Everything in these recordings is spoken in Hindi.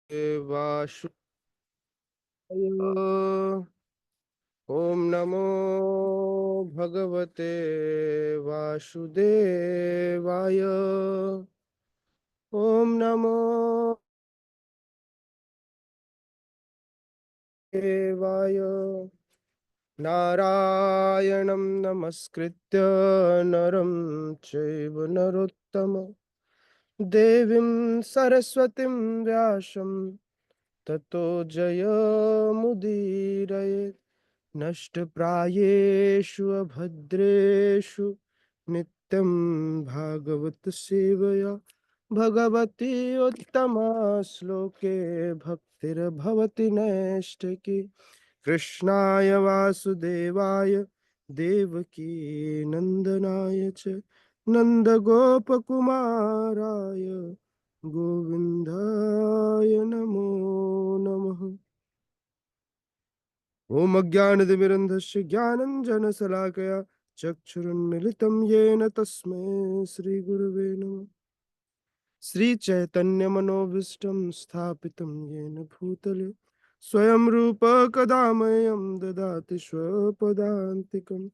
वासुदेवाय। ओम नमो भगवते वासुदेवाय। ओम नमो देवाय। नारायणं नमस्कृत्य नरं चैव नरोत्तमं देवीं सरस्वतीं व्यासं ततो जयमुदीरये। नष्टप्रायेषु अभद्रेषु नित्यं भागवत सेवया भगवती उत्तमा श्लोके भक्तिर्भवति नैष्ठिकी। कृष्णाय वासुदेवाय देवकी नंदनाय च नंदगोपकुमाराय गोविंदाय नमो नमः। ओम अज्ञानतिमिरन्धस्य ज्ञानञ्जनशलाकया चक्षुरुन्मिलितं येन तस्मै श्रीगुरवे नमः। श्रीचैतन्यमनोभीष्टं स्थापितं येन भूतले स्वयं रूप कदा मह्यं ददाति स्वपदान्तिकम्।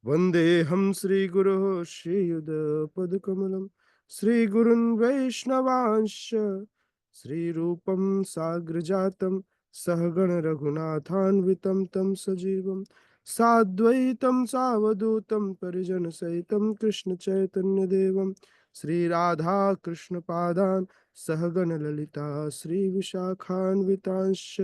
वन्देऽहं श्रीगुरोः श्रीयुतपदकमलं श्रीगुरुन् वैष्णवांश्च श्रीरूपं साग्रजातं सहगण रघुनाथान्वितं तं सजीवं साद्वैतं सावधूतं परिजनसहितं कृष्णचैतन्यदेवं श्रीराधा कृष्णपादान् सहगण ललिता श्रीविशाखान्वितांश्च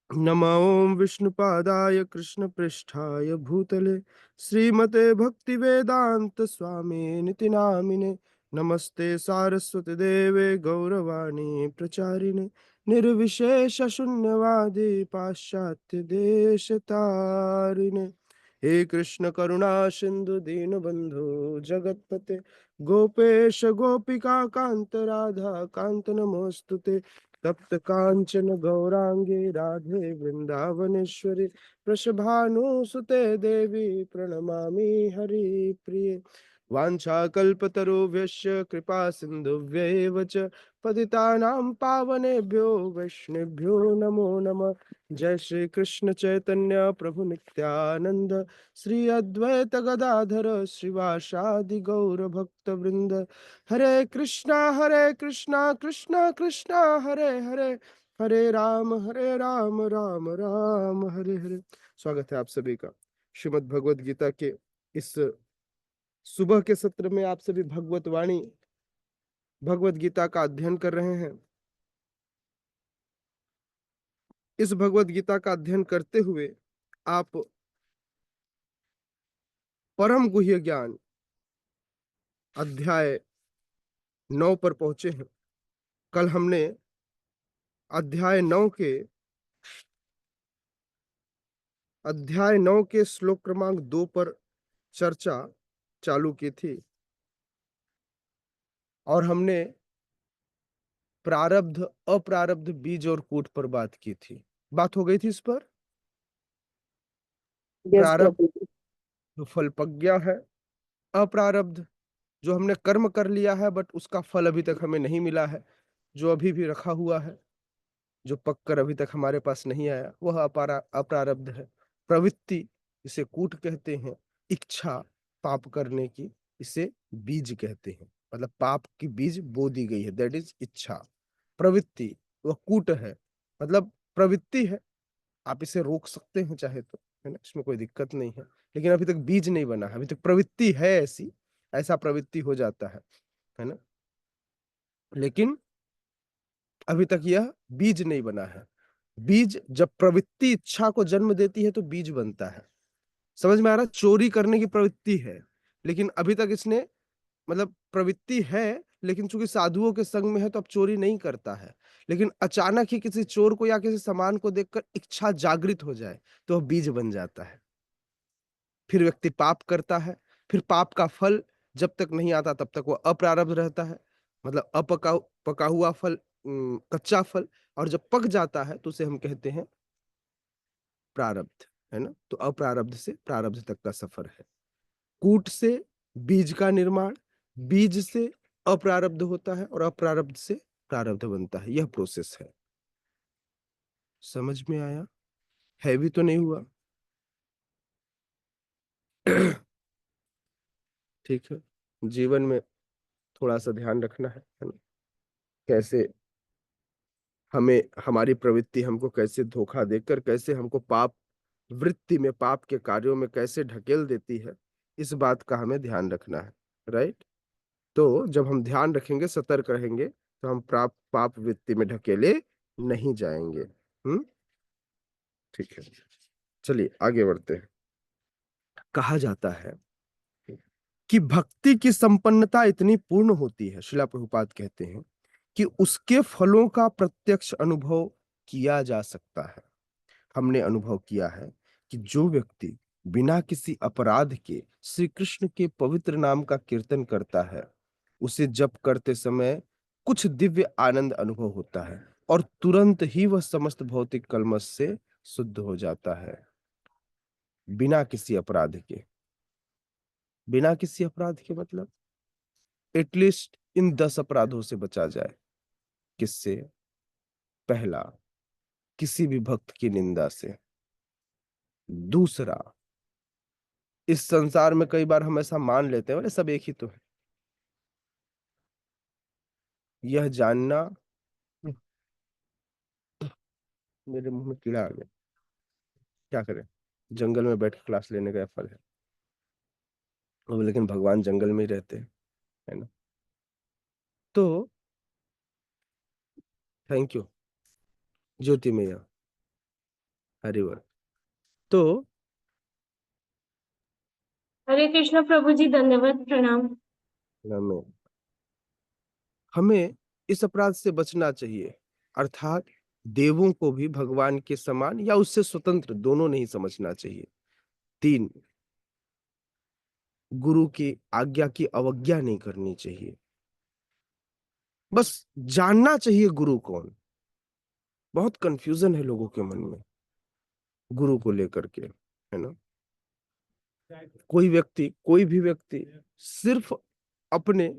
नमो विष्णुपादाय कृष्णपृष्ठाय भूतले श्रीमते भक्तिवेदांत स्वामी निति नामिने। नमस्ते सारस्वती देवे गौरवाणी प्रचारिणे निर्विशेष शून्यवादी पाश्चात्य देश तारिणे। हे कृष्ण करुणा सिंधु दीनबंधु जगतपते गोपेश गोपिका कांत राधा कांत नमोस्तुते। तप्त कांचन गौरांगे राधे वृंदावनेश्वरी वृषभानुसुते देवी प्रणमामि हरिप्रिये। वाञ्छाकल्पतरुभ्यश्च कृपा सिन्धुभ्यैव च पतितानां पावनेभ्यो वैष्णवेभ्यो नमो नमः। जय श्री कृष्ण चैतन्य प्रभु नित्यानंद श्री अद्वैत गदाधर श्रीवासादि गौर भक्त वृंद। हरे कृष्णा कृष्णा कृष्णा हरे हरे हरे राम राम राम हरे हरे। स्वागत है आप सभी का श्रीमद् भगवद गीता के इस सुबह के सत्र में। आप सभी भगवत वाणी भगवत गीता का अध्ययन कर रहे हैं। इस भगवत गीता का अध्ययन करते हुए आप परम गुह्य ज्ञान अध्याय 9 पर पहुंचे हैं। कल हमने अध्याय 9 के श्लोक क्रमांक 2 पर चर्चा चालू की थी और हमने प्रारब्ध अप्रारब्ध बीज और कूट पर बात की थी। बात हो गई थी इस पर। यस प्रारब्ध प्रभु। जो फल पक गया है, अप्रारब्ध जो हमने कर्म कर लिया है बट उसका फल अभी तक हमें नहीं मिला है, जो अभी भी रखा हुआ है, जो पक कर अभी तक हमारे पास नहीं आया, वह अप्रारब्ध है। प्रवृत्ति इसे कूट कहते हैं। इच्छा पाप करने की, इसे बीज कहते हैं। मतलब पाप की बीज बो दी गई है, दैट इज इच्छा। प्रवृत्ति वह कूट है, मतलब प्रवृत्ति है, आप इसे रोक सकते हैं चाहे तो, है ना, इसमें कोई दिक्कत नहीं है। लेकिन अभी तक बीज नहीं बना है, अभी तक प्रवृत्ति है ऐसी, ऐसा प्रवृत्ति हो जाता है ना, लेकिन अभी तक यह बीज नहीं बना है। बीज जब प्रवृत्ति इच्छा को जन्म देती है तो बीज बनता है। समझ में आ रहा? चोरी करने की प्रवृत्ति है, लेकिन अभी तक इसने, मतलब प्रवृत्ति है, लेकिन चूंकि साधुओं के संग में है तो अब चोरी नहीं करता है। लेकिन अचानक ही किसी चोर को या किसी सामान को देखकर इच्छा जागृत हो जाए तो वह बीज बन जाता है। फिर व्यक्ति पाप करता है। फिर पाप का फल जब तक नहीं आता तब तक वह अप्रारब्ध रहता है, मतलब पका हुआ फल, कच्चा फल। और जब पक जाता है तो उसे हम कहते हैं प्रारब्ध, है ना। तो अप्रारब्ध से प्रारब्ध तक का सफर है। कूट से बीज का निर्माण, बीज से अप्रारब्ध होता है और अप्रारब्ध से प्रारब्ध बनता है, यह प्रोसेस है। समझ में आया? हैवी तो नहीं हुआ? ठीक है। जीवन में थोड़ा-सा ध्यान रखना है ना? कैसे हमें हमारी प्रवृत्ति हमको कैसे धोखा देकर कैसे हमको पाप वृत्ति में, पाप के कार्यों में कैसे ढकेल देती है, इस बात का हमें ध्यान रखना है, राइट? तो जब हम ध्यान रखेंगे, सतर्क रहेंगे, तो हम पाप वृत्ति में ढकेले नहीं जाएँगे। हुँ? ठीक है। चलिए आगे बढ़ते हैं। कहा जाता है कि भक्ति की संपन्नता इतनी पूर्ण होती है, श्रीला प्रभुपाद कहते हैं, कि उसके फलों का प्रत्यक्ष अनुभव किया जा सकता है। हमने अनुभव किया है कि जो व्यक्ति बिना किसी अपराध के श्री कृष्ण के पवित्र नाम का कीर्तन करता है, उसे जप करते समय कुछ दिव्य आनंद अनुभव होता है और तुरंत ही वह समस्त भौतिक कल्मश से शुद्ध हो जाता है, बिना किसी अपराध के। बिना किसी अपराध के मतलब एटलीस्ट इन 10 अपराधों से बचा जाए। किससे? पहला, किसी भी भक्त की निंदा से। दूसरा, इस संसार में कई बार हम ऐसा मान लेते हैं, अरे सब एक ही तो है। यह जानना मेरे मुंह में कीड़ा आ गया, क्या करें? जंगल में बैठ के क्लास लेने का फल है। अब लेकिन भगवान जंगल में ही रहते हैं, है ना? तो थैंक यू ज्योति मैया, हरिवर। तो हरे कृष्ण प्रभु जी, धन्यवाद, प्रणाम। हमें हमें इस अपराध से बचना चाहिए, अर्थात देवों को भी भगवान के समान या उससे स्वतंत्र दोनों नहीं समझना चाहिए। 3, गुरु की आज्ञा की अवज्ञा नहीं करनी चाहिए। बस जानना चाहिए गुरु कौन। बहुत कंफ्यूजन है लोगों के मन में गुरु को लेकर के, है ना? कोई भी व्यक्ति सिर्फ अपने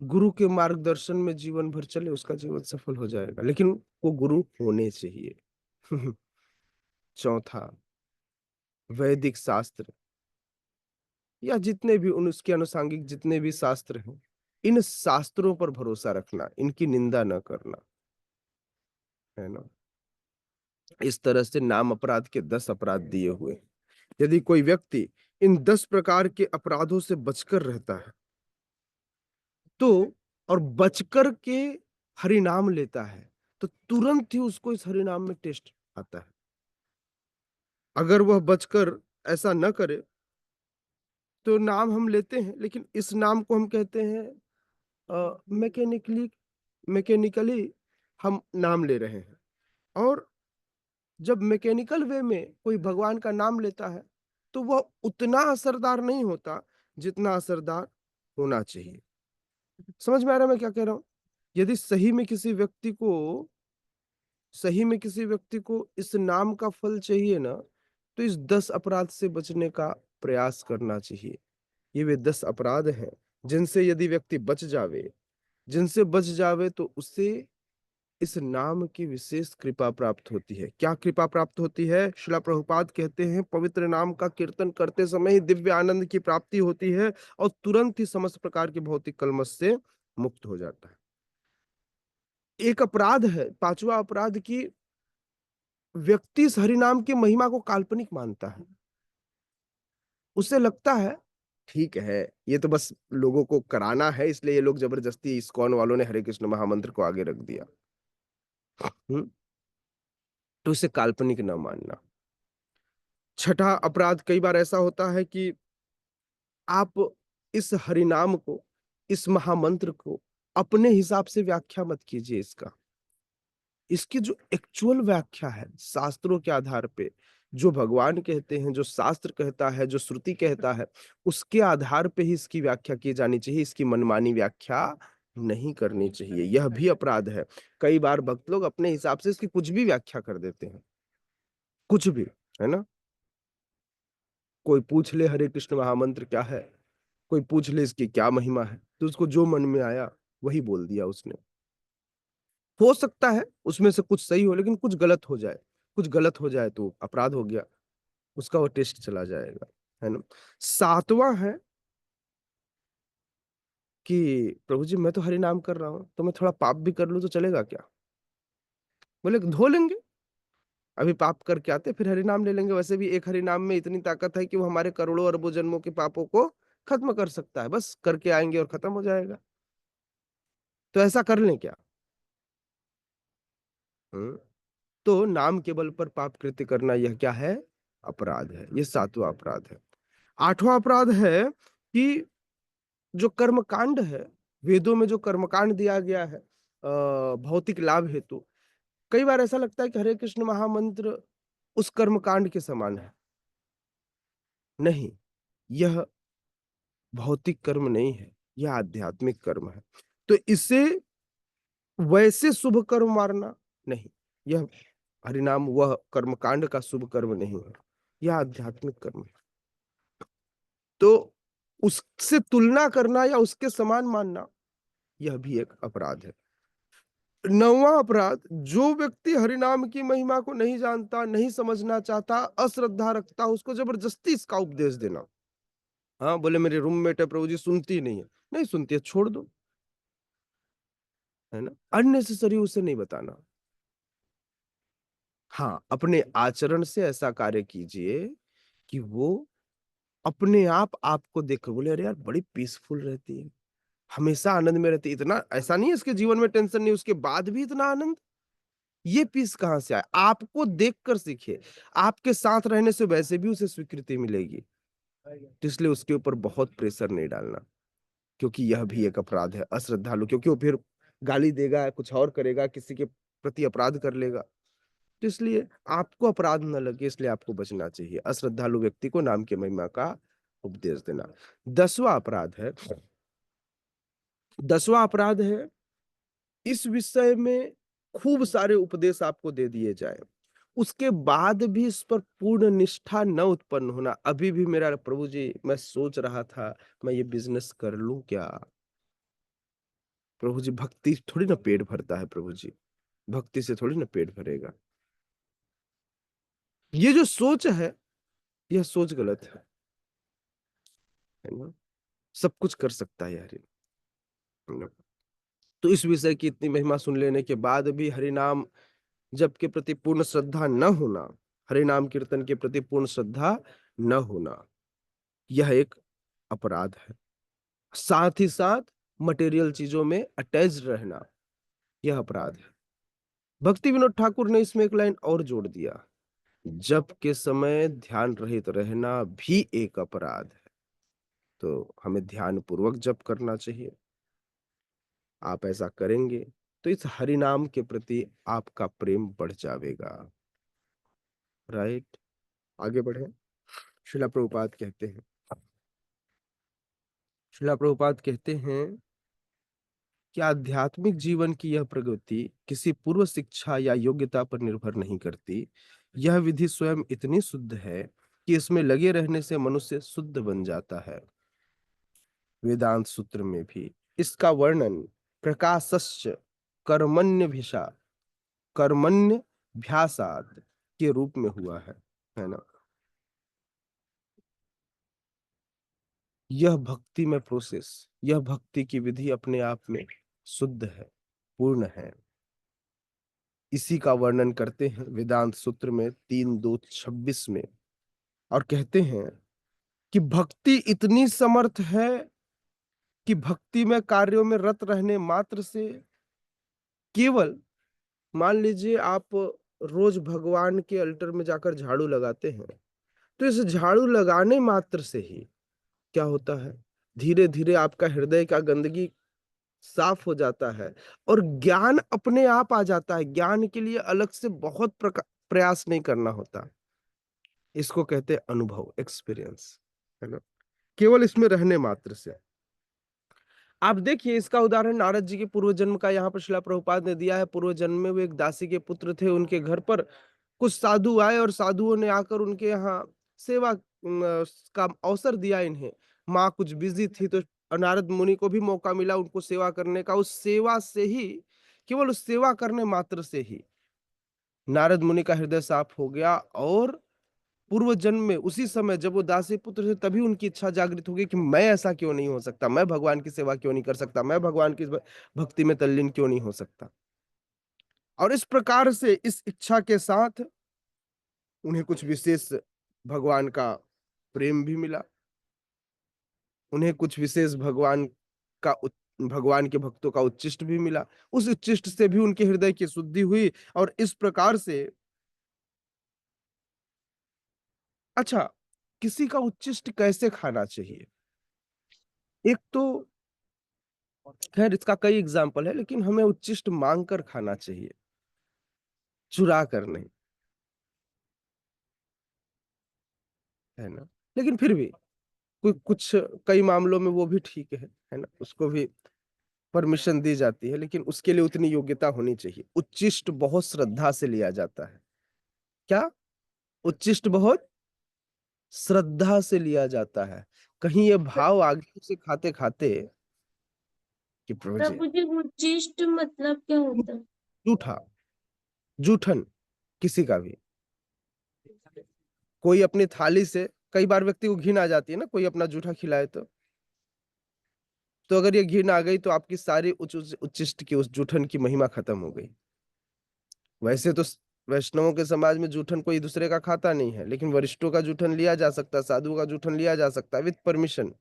गुरु के मार्गदर्शन में जीवन भर चले, उसका जीवन सफल हो जाएगा, लेकिन वो गुरु होने चाहिए। चौथा, वैदिक शास्त्र या जितने भी उसके अनुसांगिक जितने भी शास्त्र हैं, इन शास्त्रों पर भरोसा रखना, इनकी निंदा न करना, है ना? इस तरह से नाम अपराध के 10 अपराध दिए हुए। यदि कोई व्यक्ति इन 10 प्रकार के अपराधों से बचकर रहता है, तो और बचकर के हरि नाम लेता है, तो तुरंत ही उसको इस हरि नाम में टेस्ट आता है। अगर वह बचकर ऐसा न करे, तो नाम हम लेते हैं, लेकिन इस नाम को हम कहते हैं मैकेनिकली मैकेनिकली हम नाम ले रहे हैं। और जब मैकेनिकल वे में कोई भगवान का नाम लेता है, तो वह उतना असरदार नहीं होता जितना असरदार होना चाहिए। समझ में आ रहा है मैं क्या कह रहा हूँ? यदि सही में किसी व्यक्ति को इस नाम का फल चाहिए ना, तो इस 10 अपराध से बचने का प्रयास करना चाहिए। ये वे 10 अपराध हैं, जिनसे यदि व्यक्ति बच जावे, जिनसे बच जावे तो उसे इस नाम की विशेष कृपा प्राप्त होती है। क्या कृपा प्राप्त होती है? श्रील प्रभुपाद कहते हैं, पवित्र नाम का कीर्तन करते समय ही दिव्य आनंद की प्राप्ति होती है और तुरंत ही समस्त प्रकार के भौतिक कल्मश से मुक्त हो जाता है। एक अपराध है, पांचवा अपराध की व्यक्ति इस हरिनाम की महिमा को काल्पनिक मानता है। उसे लगता है ठीक है, ये तो बस लोगों को कराना है, इसलिए ये लोग जबरदस्ती इस्कॉन वालों ने हरे कृष्ण महामंत्र को आगे रख दिया। तो इसे काल्पनिक न मानना। छठा अपराध कई बार ऐसा होता है कि आप इस हरिनाम को, इस महामंत्र को अपने हिसाब से व्याख्या मत कीजिए इसका। इसकी जो एक्चुअल व्याख्या है शास्त्रों के आधार पे, जो भगवान कहते हैं, जो शास्त्र कहता है, जो श्रुति कहता है, उसके आधार पे ही इसकी व्याख्या की जानी चाहिए। इसकी मनमानी व्याख्या नहीं करनी चाहिए, यह भी अपराध है। कई बार भक्त लोग अपने हिसाब से इसकी कुछ भी व्याख्या कर देते हैं, कुछ भी, है ना? कोई पूछ ले हरे कृष्ण महामंत्र क्या है, कोई पूछ ले इसकी क्या महिमा है, तो उसको जो मन में आया वही बोल दिया उसने। हो सकता है उसमें से कुछ सही हो, लेकिन कुछ गलत हो जाए तो अपराध हो गया, उसका वो टेस्ट चला जाएगा, है ना? 7वां है कि प्रभु जी मैं तो हरि नाम कर रहा हूँ, तो मैं थोड़ा पाप भी कर लूँ तो चलेगा क्या? बोले धो लेंगे, अभी पाप करके आते फिर हरि नाम ले लेंगे, वैसे भी एक हरि नाम में इतनी ताकत है कि वो हमारे करोड़ों अरबों जन्मों के पापों को खत्म कर सकता है, बस करके आएँगे और खत्म हो जाएगा। तो ऐसा कर लें क्या? हुँ। तो नाम के बल पर पाप कृत्य करना यह क्या है? अपराध है। ये 7वां अपराध है। 8वां अपराध है कि जो कर्मकांड है, वेदों में जो कर्मकांड दिया गया है भौतिक लाभ हेतु, कई बार ऐसा लगता है कि हरे कृष्ण महामंत्र उस कर्मकांड के समान है। नहीं, यह भौतिक कर्म नहीं है, यह आध्यात्मिक कर्म है। तो इसे वैसे शुभ कर्म मानना नहीं, यह हरिनाम वह कर्मकांड का शुभ कर्म नहीं है, यह आध्यात्मिक कर्म है। तो उससे तुलना करना या उसके समान मानना, यह भी एक अपराध है। 9वां अपराध, जो व्यक्ति हरिनाम की महिमा को नहीं जानता, नहीं समझना चाहता, अश्रद्धा रखता, उसको जबरदस्ती इसका उपदेश देना। हाँ, बोले मेरे रूममेट है प्रभु जी सुनती नहीं है। नहीं सुनती है, छोड़ दो, है ना? अननेसेसरी उसे नहीं बताना। हाँ, अपने आचरण से ऐसा कार्य कीजिए कि वो अपने आप आपको देखकर बोले, "अरे यार! बड़ी पीसफुल रहती है, हमेशा आनंद में रहती है, इतना ऐसा नहीं है इसके जीवन में टेंशन नहीं, उसके बाद भी इतना आनंद?" ये पीस कहाँ से आया? आपको देखकर सीखे, आपके साथ रहने से वैसे भी उसे स्वीकृति मिलेगी, तो इसलिए उसके ऊपर बहुत प्रेशर नहीं डालना, क्योंकि यह भी एक अपराध है, अश्रद्धालु क्योंकि वो फिर गाली देगा, कुछ और करेगा, किसी के प्रति अपराध कर लेगा, तो इसलिए आपको अपराध ना लगे इसलिए आपको बचना चाहिए, अश्रद्धालु व्यक्ति को नाम की महिमा का उपदेश देना। 10वां अपराध है 10वां अपराध है, इस विषय में खूब सारे उपदेश आपको दे दिए जाएँ, उसके बाद भी इस पर पूर्ण निष्ठा न उत्पन्न होना, अभी भी मेरा प्रभु जी मैं सोच रहा था, मैं ये बिज़नेस कर लूँ क्या? प्रभु जी भक्ति थोड़ी ना पेट भरता है प्रभु जी, भक्ति से थोड़ी ना पेट भरेगा। ये जो सोच है, यह सोच गलत है ना? सब कुछ कर सकता है हरि नाम। तो इस विषय की इतनी महिमा सुन लेने के बाद भी हरि नाम जप के प्रति पूर्ण श्रद्धा न होना, हरि नाम कीर्तन के प्रति पूर्ण श्रद्धा न होना, यह एक अपराध है। साथ ही साथ मटेरियल चीज़ों में अटैच्ड रहना, यह अपराध है। भक्ति विनोद ठाकुर ने इसमें एक लाइन और जोड़ दिया, जप के समय ध्यान रहित रहना भी एक अपराध है। तो हमें ध्यानपूर्वक जप करना चाहिए। आप ऐसा करेंगे, तो इस हरि नाम के प्रति आपका प्रेम बढ़ जावेगा, राइट? आगे बढ़ें। श्रीला प्रभुपाद कहते हैं श्रीला प्रभुपाद कहते हैं कि आध्यात्मिक जीवन की यह प्रगति किसी पूर्व शिक्षा या योग्यता पर निर्भर नहीं करती। यह विधि स्वयं इतनी शुद्ध है कि इसमें लगे रहने से मनुष्य शुद्ध बन जाता है। वेदांत सूत्र में भी इसका वर्णन प्रकाशस्य कर्मण्यभिषा कर्मण्यभ्यासात् के रूप में हुआ है ना? यह भक्ति में प्रोसेस, यह भक्ति की विधि अपने आप में शुद्ध है, पूर्ण है। इसी का वर्णन करते हैं वेदांत सूत्र में 3:2-26 में और कहते हैं कि भक्ति इतनी समर्थ है कि भक्ति में कार्यों में रत रहने मात्र से केवल मान लीजिए आप रोज भगवान के अल्टर में जाकर झाड़ू लगाते हैं, तो इस झाड़ू लगाने मात्र से ही क्या होता है, धीरे-धीरे आपका हृदय का गंदगी साफ हो जाता है और ज्ञान अपने आप आ जाता है। ज्ञान के लिए अलग से बहुत प्रयास नहीं करना होता। इसको कहते हैं अनुभव, एक्सपीरियंस, है ना? केवल इसमें रहने मात्र से। आप देखिए इसका उदाहरण नारद जी के पूर्व जन्म का यहाँ पर शिला प्रभुपाद ने दिया है। पूर्व जन्म में वो एक दासी के पुत्र थे, उनके घर पर कुछ साधु आए और साधुओं ने आकर उनके यहाँ सेवा का अवसर दिया इन्हें। माँ कुछ बिज़ी थी तो नारद मुनि को भी मौका मिला उनको सेवा करने का। उस सेवा से ही केवल उस सेवा करने मात्र से ही नारद मुनि का हृदय साफ हो गया और पूर्व जन्म में उसी समय जब वो दासी पुत्र थे तभी उनकी इच्छा जागृत हो गई कि मैं ऐसा क्यों नहीं हो सकता? मैं भगवान की सेवा क्यों नहीं कर सकता? मैं भगवान की भक्ति में तल्लीन क्यों नहीं हो सकता? और इस प्रकार से इस इच्छा के साथ उन्हें कुछ विशेष भगवान का प्रेम भी मिला। उन्हें कुछ विशेष का उत भगवान के भक्तों का उच्चिष्ट भी मिला। उस उच्चिष्ट से भी उनके हृदय की शुद्धि हुई और इस प्रकार से अच्छा, किसी का उच्चिष्ट कैसे खाना चाहिए? एक तो खैर इसका कई एग्ज़ाम्पल है लेकिन हमें उच्चिष्ट माँग कर खाना चाहिए, चुरा कर नहीं, है ना? लेकिन फिर भी कुछ कई मामलों में वो भी ठीक है ना? उसको भी परमिशन दी जाती है लेकिन उसके लिए उतनी योग्यता होनी चाहिए। उच्चिष्ट बहुत श्रद्धा से लिया जाता है। क्या? उच्चिष्ट बहुत श्रद्धा से लिया जाता है। कहीं ये भाव आ गया उसे खाते-खाते कि प्रभु जी प्रभु जी, उच्चिष्ट मतलब क्या होता है? जूठा, जूठन किसी का भी। कोई अपनी थाली से कई बार व्यक्ति को घिन आ जाती है ना, कोई अपना जूठा खिलाए तो। तो अगर ये घिन आ गई तो आपकी सारी उच्चिष्ट की उस जूठन की महिमा खत्म हो गई। वैसे तो वैष्णवों के समाज में जूठन कोई दूसरे का खाता नहीं है, लेकिन वरिष्ठों का जूठन लिया जा सकता है, साधुओं का जूठन लिया जा सकता है विद परमिशन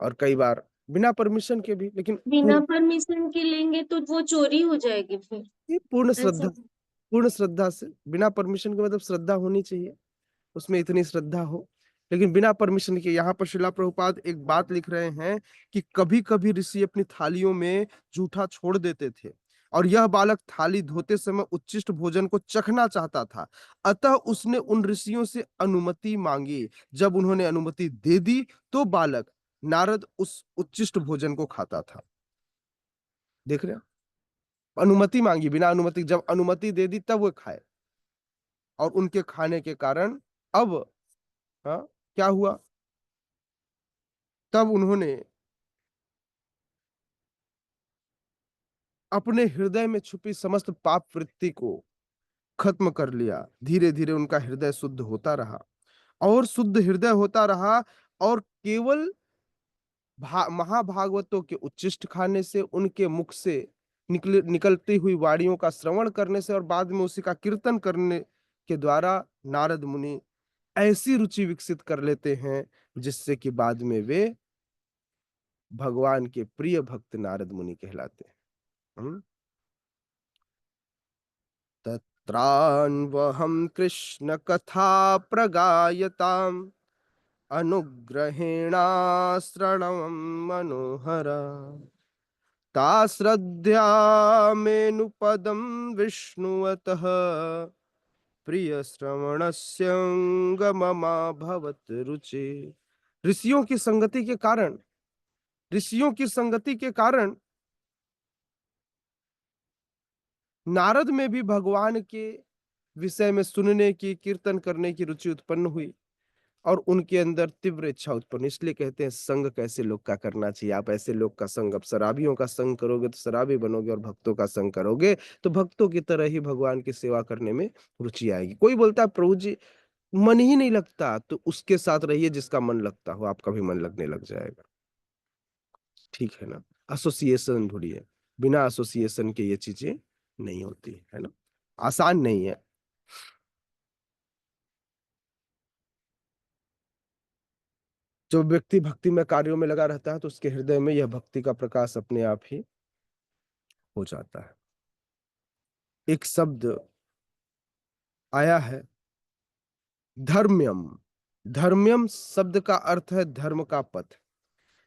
और कई बार बिना परमिशन के भी, लेकिन बिना परमिशन के लेंगे तो वो चोरी हो जाएगी फिर। पूर्ण ऐसा? श्रद्धा, पूर्ण श्रद्धा से, बिना परमिशन के मतलब श्रद्धा होनी चाहिए, उसमें इतनी श्रद्धा हो। लेकिन बिना परमिशन के यहाँ पर शिला प्रभुपाद एक बात लिख रहे हैं कि कभी-कभी ऋषि अपनी थालियों में जूठा छोड़ देते थे और यह बालक थाली धोते समय उच्छिष्ट भोजन को चखना चाहता था। अतः उसने उन ऋषियों से अनुमति मांगी। जब उन्होंने अनुमति दे दी तो बालक नारद उस उच्छिष्ट भोजन को खाता था। देख रहे हैं? अनुमति मांगी, बिना अनुमति, जब अनुमति दे दी तब वो खाए और उनके खाने के कारण अब हाँ, क्या हुआ? तब उन्होंने अपने हृदय में छुपी समस्त पाप वृत्ति को खत्म कर लिया। धीरे-धीरे उनका हृदय शुद्ध होता रहा और शुद्ध हृदय होता रहा और केवल महाभागवतों के उच्चिष्ट खाने से, उनके मुख से निकलती हुई वाणियों का श्रवण करने से और बाद में उसी का कीर्तन करने के द्वारा नारद मुनि ऐसी रुचि विकसित कर लेते हैं, जिससे कि बाद में वे भगवान के प्रिय भक्त नारद मुनि कहलाते हैं। हुँ? तत्रान्वहं कृष्णकथा प्रगायताम् अनुग्रहेणाश्रणं मनोहर ताश्रद्धामेनुपदं विष्णुवतः प्रियश्रवणस्यङ्गममाभवत् रुचि। ऋषियों की संगति के कारण ऋषियों की संगति के कारण नारद में भी भगवान के विषय में सुनने की, कीर्तन करने की रुचि उत्पन्न हुई और उनके अंदर तीव्र इच्छा उत्पन्न। इसलिए कहते हैं संग कैसे लोग का करना चाहिए। आप ऐसे लोग का संग, अब शराबियों का संग करोगे तो शराबी बनोगे और भक्तों का संग करोगे तो भक्तों की तरह ही भगवान की सेवा करने में रुचि आएगी। कोई बोलता है प्रभु जी मन ही नहीं लगता, तो उसके साथ रहिए जिसका मन लगता हो, आपका भी मन लगने लग जाएगा। ठीक है ना? एसोसिएशन ढूँढिए, बिना एसोसिएशन के ये चीज़ें नहीं होती, है ना? आसान नहीं है। जो व्यक्ति भक्ति में कार्यों में लगा रहता है तो उसके हृदय में यह भक्ति का प्रकाश अपने आप ही हो जाता है। एक शब्द आया है धर्म्यम। धर्म्यम शब्द का अर्थ है धर्म का पथ।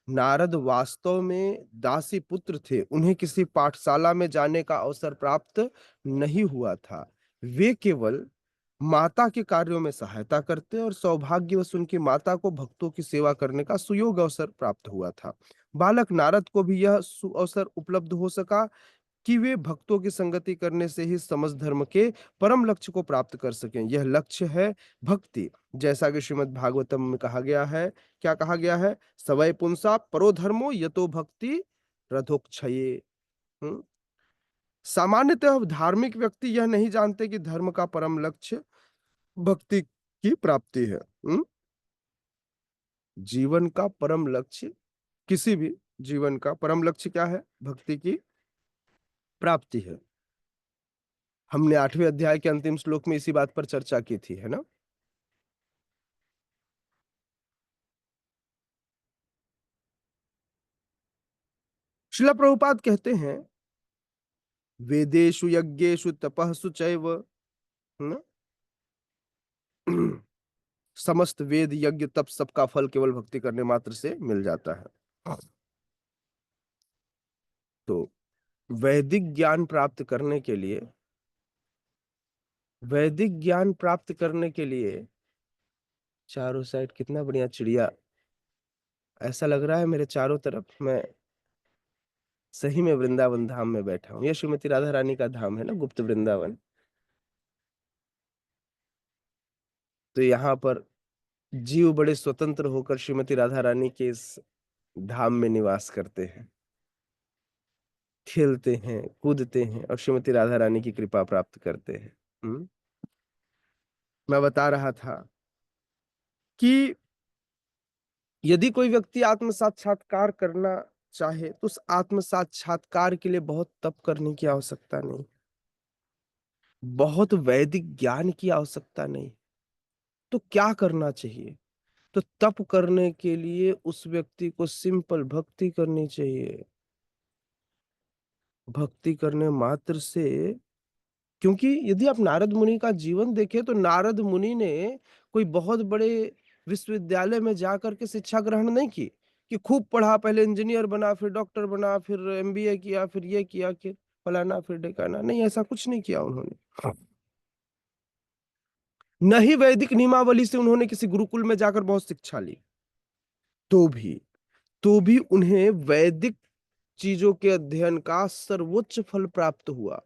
नारद वास्तव में दासी पुत्र थे, उन्हें किसी पाठशाला में जाने का अवसर प्राप्त नहीं हुआ था। वे केवल माता के कार्यों में सहायता करते और सौभाग्यवश उनकी माता को भक्तों की सेवा करने का सुयोग अवसर प्राप्त हुआ था। बालक नारद को भी यह सुअवसर उपलब्ध हो सका कि वे भक्तों की संगति करने से ही समस्त धर्म के परम लक्ष्य को प्राप्त कर सकें। यह लक्ष्य है भक्ति। जैसा कि श्रीमद् भागवतम में कहा गया है, क्या कहा गया है? सवै पुंसा परो धर्मो यतो भक्ति रथोक्षये। हुँ? सामान्यतः धार्मिक व्यक्ति यह नहीं जानते कि धर्म का परम लक्ष्य भक्ति की प्राप्ति है। हुँ? जीवन का परम लक्ष्य, किसी भी जीवन का परम लक्ष्य क्या है? भक्ति की प्राप्ति है। हमने 8वें अध्याय के अंतिम श्लोक में इसी बात पर चर्चा की थी, है ना? श्रील प्रभुपाद कहते हैं, वेदेषु यज्ञेषु तपःसु चैव, है ना? समस्त वेद, यज्ञ, तप सबका फल केवल भक्ति करने मात्र से मिल जाता है। तो वैदिक ज्ञान प्राप्त करने के लिए, वैदिक ज्ञान प्राप्त करने के लिए चारों साइड कितना बढ़िया चिड़िया, ऐसा लग रहा है मेरे चारों तरफ मैं सही में वृंदावन धाम में बैठा हूँ। ये श्रीमती राधा रानी का धाम है ना, गुप्त वृंदावन। तो यहाँ पर जीव बड़े स्वतंत्र होकर श्रीमती राधा रानी के इस धाम में निवास करते हैं, खेलते हैं, कूदते हैं और श्रीमती राधा रानी की कृपा प्राप्त करते हैं। मैं बता रहा था कि यदि कोई व्यक्ति आत्म साक्षात्कार करना चाहे तो उस आत्म साक्षात्कार के लिए बहुत तप करने की आवश्यकता नहीं, बहुत वैदिक ज्ञान की आवश्यकता नहीं। तो क्या करना चाहिए? तो तप करने के लिए उस व्यक्ति को सिंपल भक्ति करनी चाहिए। भक्ति करने मात्र से, क्योंकि यदि आप नारद मुनि का जीवन देखें तो नारद मुनि ने कोई बहुत बड़े विश्वविद्यालय में जाकर के शिक्षा ग्रहण नहीं की कि खूब पढ़ा, पहले इंजीनियर बना, फिर डॉक्टर बना, फिर एमबीए किया, फिर ये किया, कि फलाना फिर ढिकाना। नहीं, ऐसा कुछ नहीं किया उन्होंने। न ही वैदिक नियमावली से उन्होंने किसी गुरुकुल में जाकर बहुत शिक्षा ली। तो भी तो भी उन्हें वैदिक चीजों के अध्ययन का सर्वोच्च फल प्राप्त हुआ।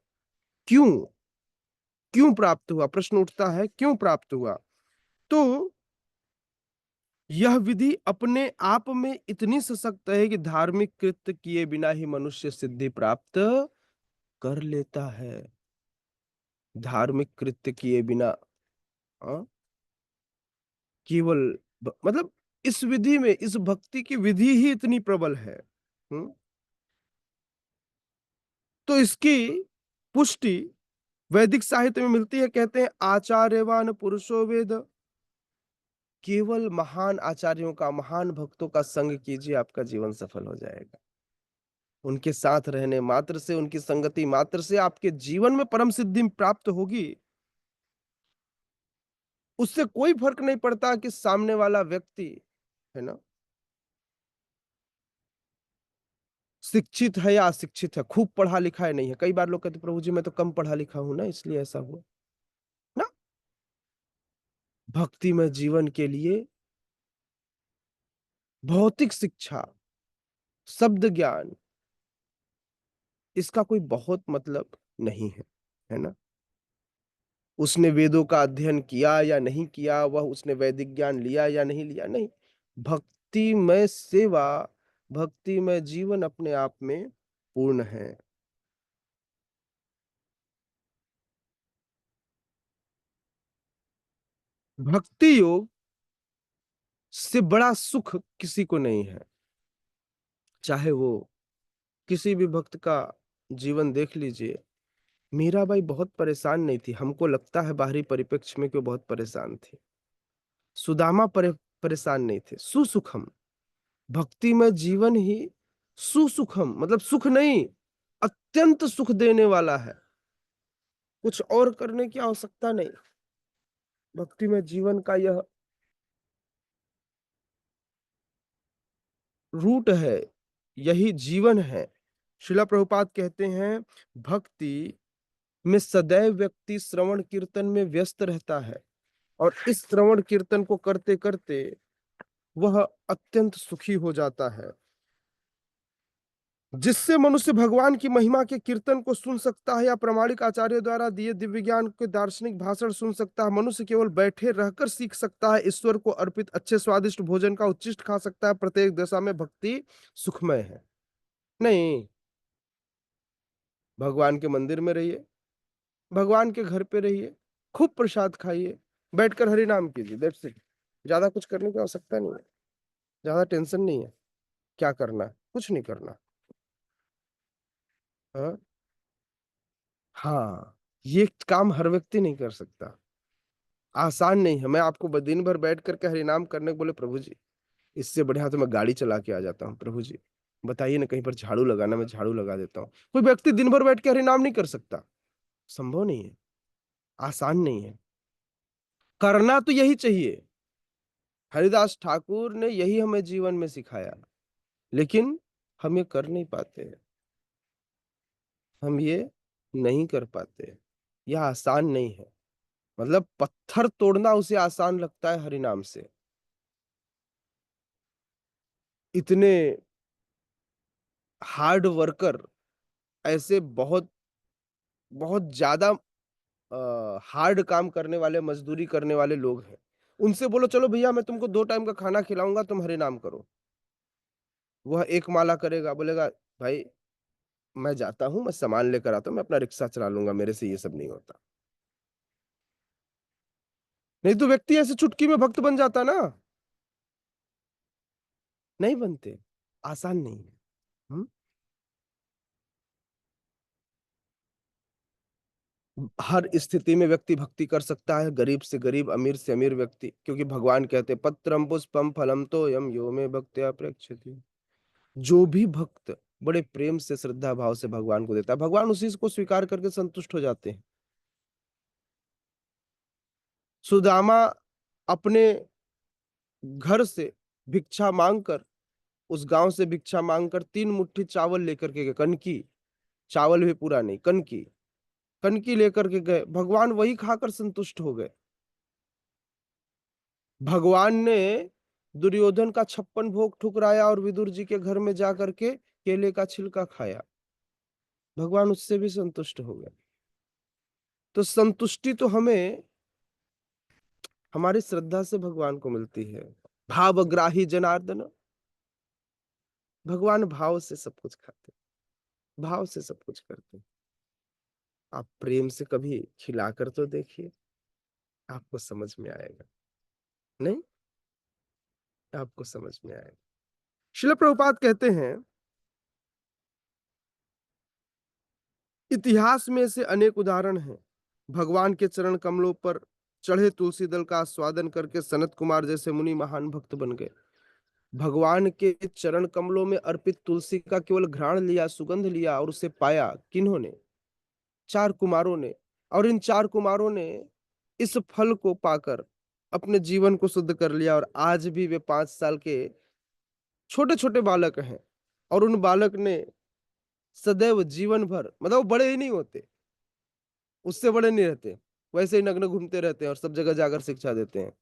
क्यों? क्यों प्राप्त हुआ? प्रश्न उठता है, क्यों प्राप्त हुआ? तो यह विधि अपने आप में इतनी सशक्त है कि धार्मिक कृत्य किए बिना ही मनुष्य सिद्धि प्राप्त कर लेता है। धार्मिक कृत्य किए बिना, हाँ, केवल मतलब इस विधि में, इस भक्ति की विधि ही इतनी प्रबल है। हम्म? तो इसकी पुष्टि वैदिक साहित्य में मिलती है। कहते हैं, आचार्यवान पुरुषो वेद। केवल महान आचार्यों का, महान भक्तों का संग कीजिए, आपका जीवन सफल हो जाएगा। उनके साथ रहने मात्र से, उनकी संगति मात्र से आपके जीवन में परम सिद्धि प्राप्त होगी। उससे कोई फर्क नहीं पड़ता कि सामने वाला व्यक्ति, है ना, शिक्षित है या अशिक्षित है, खूब पढ़ा लिखा है नहीं है। कई बार लोग कहते, प्रभु जी मैं तो कम पढ़ा लिखा हूं ना, इसलिए ऐसा हुआ ना। भक्ति में जीवन के लिए भौतिक शिक्षा, शब्द ज्ञान, इसका कोई बहुत मतलब नहीं है ना। उसने वेदों का अध्ययन किया या नहीं किया, वह उसने वैदिक ज्ञान लिया या नहीं लिया, नहीं। भक्ति में सेवा, भक्ति में जीवन अपने आप में पूर्ण है। भक्ति योग से बड़ा सुख किसी को नहीं है। चाहे वो किसी भी भक्त का जीवन देख लीजिए। मीराबाई बहुत परेशान नहीं थी, हमको लगता है बाहरी परिप्रेक्ष्य में कि वो बहुत परेशान थी। सुदामा परेशान नहीं थे, सुसुखम। भक्ति में जीवन ही सुसुखम, मतलब सुख नहीं, अत्यंत सुख देने वाला है। कुछ और करने की आवश्यकता नहीं। भक्ति में जीवन का यह रूट है, यही जीवन है। श्रीला प्रभुपाद कहते हैं, भक्ति में सदैव व्यक्ति श्रवण कीर्तन में व्यस्त रहता है और इस श्रवण कीर्तन को करते करते वह अत्यंत सुखी हो जाता है, जिससे मनुष्य भगवान की महिमा के कीर्तन को सुन सकता है या प्रामाणिक आचार्य द्वारा दिए दिव्य ज्ञान के दार्शनिक भाषण सुन सकता है। मनुष्य केवल बैठे रहकर सीख सकता है। ईश्वर को अर्पित अच्छे स्वादिष्ट भोजन का उच्छिष्ट खा सकता है। प्रत्येक दशा में भक्ति सुखमय है। नहीं, भगवान के मंदिर में रहिए, भगवान के घर पे रहिए, खूब प्रसाद खाइए, बैठकर हरि नाम कीजिए, दैट्स इट। ज़्यादा कुछ करने की आवश्यकता नहीं है, ज़्यादा टेंशन नहीं है, क्या करना है? कुछ नहीं करना। हाँ, हाँ, ये काम हर व्यक्ति नहीं कर सकता, आसान नहीं है। मैं आपको दिन भर बैठ कर के हरि नाम करने को बोले, प्रभु जी, इससे बढ़िया तो मैं गाड़ी चला के आ जाता हूँ, प्रभु जी, बताइए ना कहीं पर झाड़ू लगाना, मैं झाड़ू लगा देता हूँ। कोई व्यक्ति दिन भर बैठ के हरि नाम नहीं कर सकता, संभव नहीं है, आसान नहीं है। करना तो यही चाहिए। हरिदास ठाकुर ने यही हमें जीवन में सिखाया, लेकिन हम ये कर नहीं पाते हैं, हम ये नहीं कर पाते हैं। यह आसान नहीं है, मतलब पत्थर तोड़ना उसे आसान लगता है हरि नाम से। इतने हार्ड वर्कर, ऐसे बहुत बहुत ज़्यादा हार्ड काम करने वाले, मज़दूरी करने वाले लोग हैं। उनसे बोलो चलो भैया मैं तुमको 2 टाइम का खाना खिलाऊँगा, तुम हरि नाम करो। वह 1 माला करेगा, बोलेगा भाई मैं जाता हूँ, मैं सामान लेकर आता हूँ, मैं अपना रिक्शा चला लूँगा, मेरे से ये सब नहीं होता। नहीं तो व्यक्ति ऐसे चुटकी में भक्त बन जाता ना, नहीं बनते, आसान नहीं है। हुँ? हर स्थिति में व्यक्ति भक्ति कर सकता है, गरीब से गरीब, अमीर से अमीर व्यक्ति, क्योंकि भगवान कहते हैं पत्रम पुष्पम फलम तोयम यो मे भक्त्या प्रयच्छति। जो भी भक्त बड़े प्रेम से, श्रद्धा भाव से भगवान को देता है, भगवान उसी को स्वीकार करके संतुष्ट हो जाते हैं। सुदामा अपने घर से भिक्षा मांगकर, उस गांव से भिक्षा मांगकर 3 मुट्ठी चावल लेकर के गए, कनकी, चावल भी पूरा नहीं, कनकी, कनकी लेकर के गए, भगवान वही खाकर संतुष्ट हो गए। भगवान ने दुर्योधन का 56 भोग ठुकराया और विदुर जी के घर में जाकर के केले का छिलका खाया, भगवान उससे भी संतुष्ट हो गए। तो संतुष्टि तो हमें हमारी श्रद्धा से भगवान को मिलती है। भावग्राही जनार्दन, भगवान भाव से सब कुछ खाते हैं, भाव से सब कुछ करते हैं। आप प्रेम से कभी खिलाकर तो देखिए, आपको समझ में आएगा। नहीं, आपको समझ में आएगा। शिल प्रभुपाद कहते हैं, इतिहास में से अनेक उदाहरण हैं। भगवान के चरण कमलों पर चढ़े तुलसी दल का आस्वादन करके सनत कुमार जैसे मुनि महान भक्त बन गए। भगवान के चरण कमलों में अर्पित तुलसी का केवल घ्राण लिया, सुगंध लिया और उसे पाया किन्होंने? 4 कुमारों ने। और इन 4 कुमारों ने इस फल को पाकर अपने जीवन को शुद्ध कर लिया, और आज भी वे 5 साल के छोटे-छोटे बालक हैं, और उन बालक ने सदैव जीवन भर, मतलब वो बड़े ही नहीं होते, उससे बड़े नहीं रहते, वैसे ही नग्न घूमते रहते हैं और सब जगह जाकर शिक्षा देते हैं।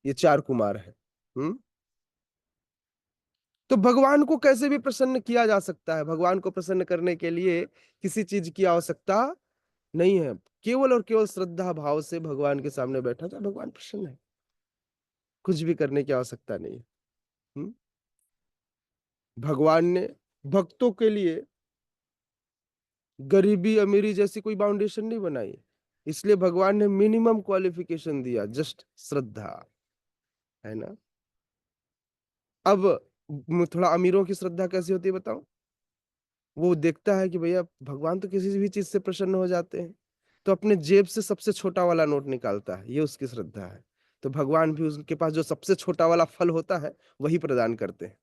ये 4 कुमार हैं। हुँ? तो भगवान को कैसे भी प्रसन्न किया जा सकता है। भगवान को प्रसन्न करने के लिए किसी चीज़ की आवश्यकता नहीं है। केवल और केवल श्रद्धा भाव से भगवान के सामने बैठा जाए, भगवान प्रसन्न है। कुछ भी करने की आवश्यकता नहीं है। हुँ? भगवान ने भक्तों के लिए गरीबी-अमीरी जैसी कोई बाउंडेशन नहीं बनाई। इसलिए भगवान ने मिनिमम क्वालिफ़िकेशन दिया, जस्ट श्रद्धा, है ना? अब थोड़ा अमीरों की श्रद्धा कैसी होती है बताऊँ? वो देखता है कि भैया भगवान तो किसी भी चीज़ से प्रसन्न हो जाते हैं, तो अपने जेब से सबसे छोटा वाला नोट निकालता है, ये उसकी श्रद्धा है। तो भगवान भी उसके पास जो सबसे छोटा वाला फल होता है, वही प्रदान करते हैं।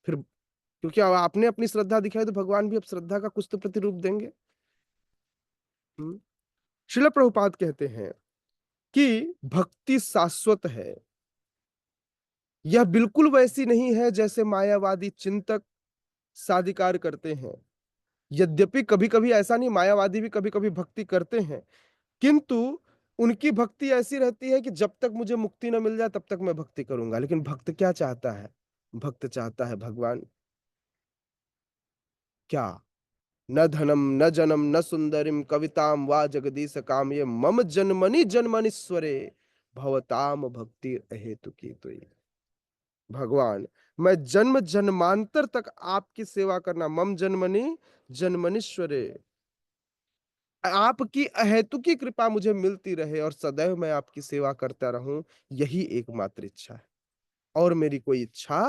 फिर क्योंकि आपने अपनी श्रद्धा दिखाई, तो भगवान भी अब श्रद्धा का कुछ तो प्रतिरूप देंगे। हुँ। श्रील प्रभुपाद कहते हैं कि भक्ति शाश्वत है। यह बिल्कुल वैसी नहीं है जैसे मायावादी चिंतक साधिकार करते हैं। यद्यपि कभी-कभी ऐसा नहीं, मायावादी भी कभी-कभी भक्ति करते हैं, किंतु उनकी भक्ति ऐसी रहती है कि जब तक मुझे मुक्ति न मिल जाए तब तक मैं भक्ति करूँगा। लेकिन भक्त क्या चाहता है? भक्त चाहता है भगवान क्या? न धनम, न जनम, न सुंदरीं कवितां वा जगदीश कामये मम जन्मनि जन्मनीश्वरे भवताम भक्ति अहेतुकी तुई। भगवान मैं जन्म जन्मांतर तक आपकी सेवा करना, मम जन्मनि जन्मनीश्वरे, आपकी अहेतुकी कृपा मुझे मिलती रहे और सदैव मैं आपकी सेवा करता रहूं, यही एकमात्र इच्छा है और मेरी कोई इच्छा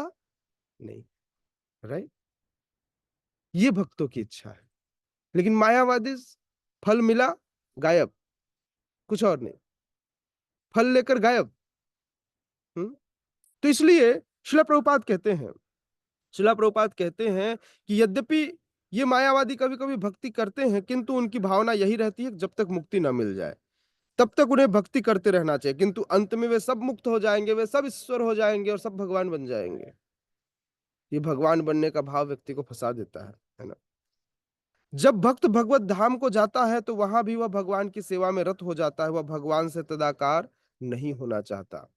नहीं। राइट, ये भक्तों की इच्छा है। लेकिन मायावादी, फल मिला, गायब, कुछ और नहीं, फल लेकर गायब। हम्म? तो इसलिए शिला प्रभुपाद कहते हैं कि यद्यपि ये मायावादी कभी कभी भक्ति करते हैं, किंतु उनकी भावना यही रहती है कि जब तक मुक्ति ना मिल जाए तब तक उन्हें भक्ति करते रहना चाहिए, किंतु अंत में वे सब मुक्त हो जाएंगे, वे सब ईश्वर हो जाएंगे और सब भगवान बन जाएंगे। ये भगवान बनने का भाव व्यक्ति को फंसा देता है ना। जब भक्त भगवत धाम को जाता है तो वहां भी वह भगवान की सेवा में रत हो जाता है, वह भगवान से तदाकार नहीं होना चाहता।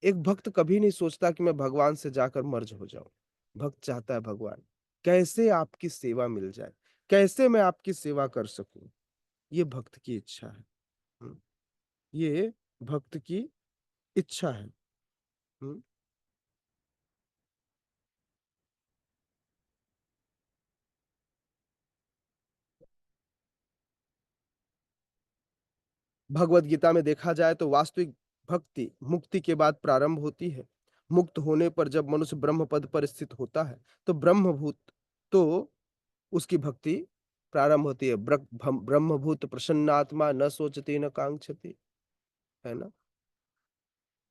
एक भक्त कभी नहीं सोचता कि मैं भगवान से जाकर मर्ज हो जाऊं। भक्त चाहता है भगवान कैसे आपकी सेवा मिल जाए, कैसे मैं आपकी सेवा कर सकूं, ये भक्त की इच्छा है। हम्म, ये भक्त की इच्छा है। हम्म, भगवत गीता में देखा जाए तो वास्तविक भक्ति मुक्ति के बाद प्रारंभ होती है। मुक्त होने पर जब मनुष्य ब्रह्म पद पर स्थित होता है तो ब्रह्मभूत, तो उसकी भक्ति प्रारंभ होती है। ब्रह्मभूत प्रसन्नात्मा न सोचती न कांक्षती, है ना।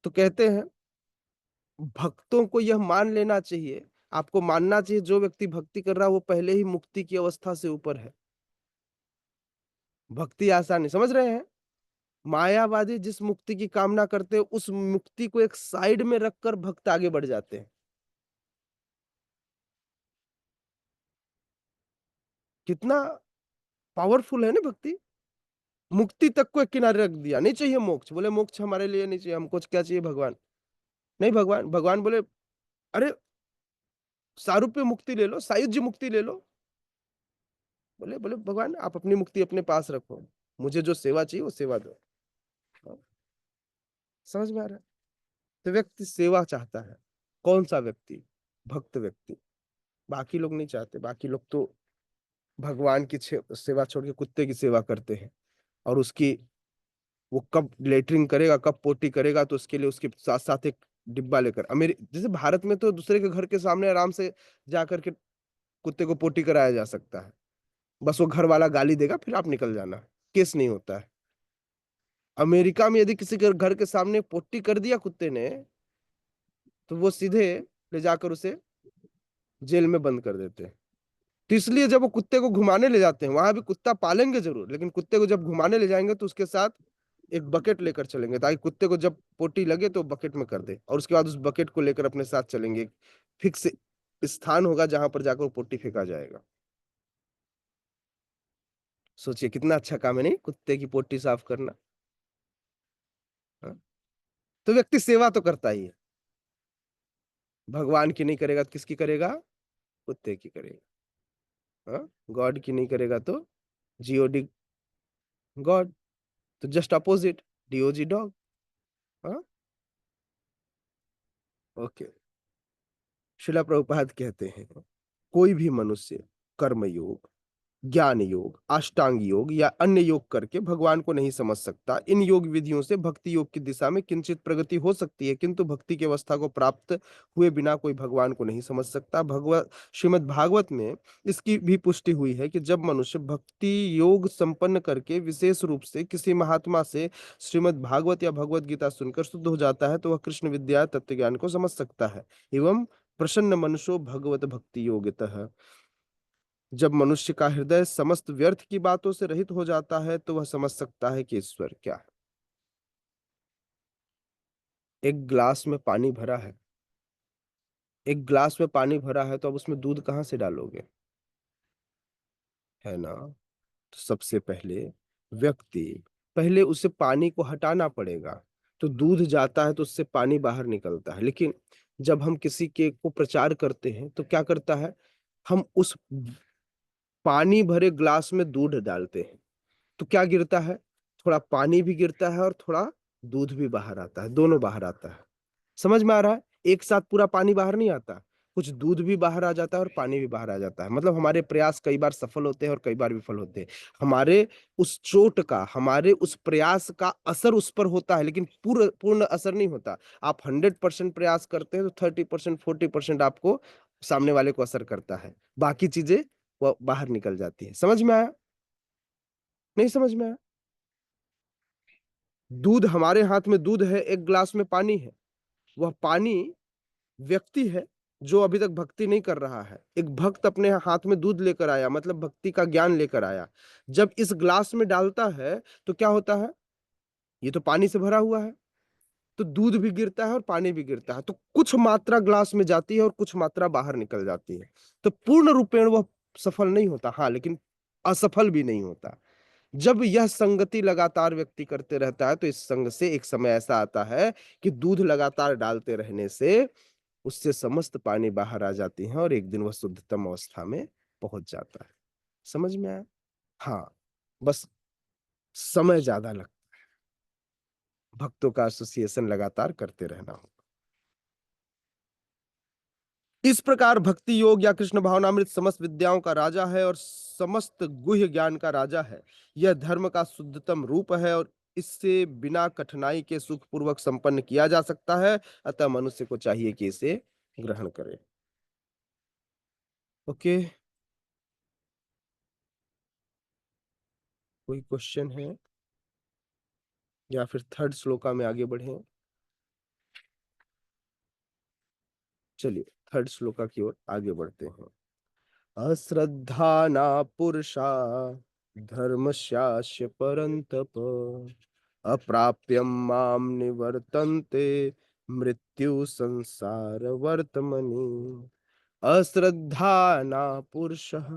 तो कहते हैं भक्तों को यह मान लेना चाहिए, आपको मानना चाहिए जो व्यक्ति भक्ति कर रहा है वो पहले ही मुक्ति की अवस्था से ऊपर है। भक्ति आसान नहीं, समझ रहे हैं। मायावादी जिस मुक्ति की कामना करते हैं उस मुक्ति को एक साइड में रखकर भक्त आगे बढ़ जाते हैं। कितना पावरफुल है ना भक्ति। मुक्ति तक को एक किनारे रख दिया, नहीं चाहिए मोक्ष, बोले मोक्ष हमारे लिए नहीं चाहिए, हमको क्या चाहिए भगवान। नहीं, भगवान भगवान बोले अरे सारूप्य मुक्ति ले लो, सायुज्य मुक्ति ले लो। बोले बोले भगवान आप अपनी मुक्ति अपने पास रखो, मुझे जो सेवा चाहिए वो सेवा दो। हाँ, समझ में आ रहा है। तो व्यक्ति सेवा चाहता है। कौन सा व्यक्ति? भक्त व्यक्ति। बाकी लोग नहीं चाहते, बाकी लोग तो भगवान की सेवा छोड़ के कुत्ते की सेवा करते हैं। और उसकी, वो कब लेटरिंग करेगा कब पोटी करेगा तो उसके लिए उसके साथ साथ एक डिब्बा लेकर, अमेरि जैसे भारत में तो दूसरे के घर के सामने आराम से जाकर के कुत्ते को पोटी कराया जा सकता है। बस वो घर वाला गाली देगा फिर आप निकल जाना, केस नहीं होता है। अमेरिका में यदि किसी के घर के सामने पोटी कर दिया कुत्ते ने तो वो सीधे ले जाकर उसे जेल में बंद कर देते हैं। तो इसलिए जब वो कुत्ते को घुमाने ले जाते हैं, वहां भी कुत्ता पालेंगे जरूर, लेकिन कुत्ते को जब घुमाने ले जाएंगे तो उसके साथ एक बकेट लेकर चलेंगे ताकि कुत्ते को जब पोटी लगे तो बकेट में कर दे, और उसके बाद उस बकेट को लेकर अपने साथ चलेंगे। फिक्स स्थान होगा जहां पर जाकर वो पोटी फेंका जाएगा। सोचिए कितना अच्छा काम है नहीं, कुत्ते की पोटी साफ करना। हाँ? तो व्यक्ति सेवा तो करता ही है। भगवान की नहीं करेगा तो किसकी करेगा? कुत्ते की करेगा। हाँ, गॉड की नहीं करेगा तो जीओडी गॉड, तो जस्ट अपोजिट, डीओजी डॉग। हाँ, ओके। शिला प्रभुपाद कहते हैं कोई भी मनुष्य कर्म योग, ज्ञान योग, अष्टांग योग या अन्य योग करके भगवान को नहीं समझ सकता। इन योग विधियों से भक्ति योग की दिशा में किंचित प्रगति हो सकती है, किंतु भक्ति की अवस्था को प्राप्त हुए बिना कोई भगवान को नहीं समझ सकता। भगवत श्रीमद् भागवत में इसकी भी पुष्टि हुई है कि जब मनुष्य भक्ति योग संपन्न करके विशेष रूप से किसी महात्मा से श्रीमद् भागवत या भगवत गीता सुनकर शुद्ध हो जाता है तो वह कृष्ण विद्या तत्व ज्ञान को समझ सकता है। एवं प्रसन्न मनुष्यो भगवत भक्ति योगितः, जब मनुष्य का हृदय समस्त व्यर्थ की बातों से रहित हो जाता है तो वह समझ सकता है कि ईश्वर क्या है। एक ग्लास में पानी भरा है, एक ग्लास में पानी भरा है तो अब उसमें दूध कहाँ से डालोगे, है ना। तो सबसे पहले व्यक्ति, पहले उसे पानी को हटाना पड़ेगा, तो दूध जाता है तो उससे पानी बाहर निकलता है। लेकिन जब हम किसी के को प्रचार करते हैं तो क्या करता है, हम उस पानी भरे ग्लास में दूध डालते हैं तो क्या गिरता है, थोड़ा पानी भी गिरता है और थोड़ा दूध भी बाहर आता है, दोनों बाहर आता है। समझ में आ रहा है, एक साथ पूरा पानी बाहर नहीं आता। कुछ दूध भी बाहर आ जाता है और पानी भी बाहर आ जाता है। मतलब हमारे प्रयास कई बार सफल होते हैं और कई बार विफल होते हैं। हमारे उस चोट का, हमारे उस प्रयास का असर उस पर होता है, लेकिन पूर्ण पूर्ण असर नहीं होता। आप 100% प्रयास करते हैं तो 30% 40% आपको सामने वाले को असर करता है। बाकी चीज़ें वो बाहर निकल जाती है। समझ में आया? नहीं समझ में आया? दूध हमारे हाथ में दूध है, 1 ग्लास में पानी है। वह पानी व्यक्ति है जो अभी तक भक्ति नहीं कर रहा है। एक भक्त अपने हाथ में दूध लेकर आया, मतलब भक्ति का ज्ञान लेकर आया। जब इस ग्लास में डालता है तो क्या होता है? ये तो पानी से भरा हुआ है, तो दूध भी गिरता है और पानी भी गिरता है। तो कुछ मात्रा ग्लास में जाती है और कुछ मात्रा बाहर निकल जाती है। तो पूर्ण रूपेण वह सफल नहीं होता। हाँ, लेकिन असफल भी नहीं होता। जब यह संगति लगातार व्यक्ति करते रहता है तो इस संग से एक समय ऐसा आता है कि दूध लगातार डालते रहने से उससे समस्त पानी बाहर आ जाती हैं और एक दिन वह शुद्धतम अवस्था में पहुंच जाता है। समझ में आया? हाँ, बस समय ज्यादा लगता है। भक्तों का एसोसिएशन लगातार करते रहना हो। इस प्रकार भक्ति योग या कृष्ण भावनामृत समस्त विद्याओं का राजा है और समस्त गुह्य ज्ञान का राजा है। यह धर्म का शुद्धतम रूप है और इससे बिना कठिनाई के सुख पूर्वक संपन्न किया जा सकता है। अतः मनुष्य को चाहिए कि इसे ग्रहण करे। ओके, कोई क्वेश्चन है या फिर थर्ड श्लोका में आगे बढ़े? चलिए थर्ड श्लोका की ओर आगे बढ़ते हैं। अश्रद्धाना पुरुषा धर्मस्यास्य परन्तप अप्राप्यम माम निवर्तन्ते मृत्यु संसार वर्तमनि। अश्रद्धाना पुरुषः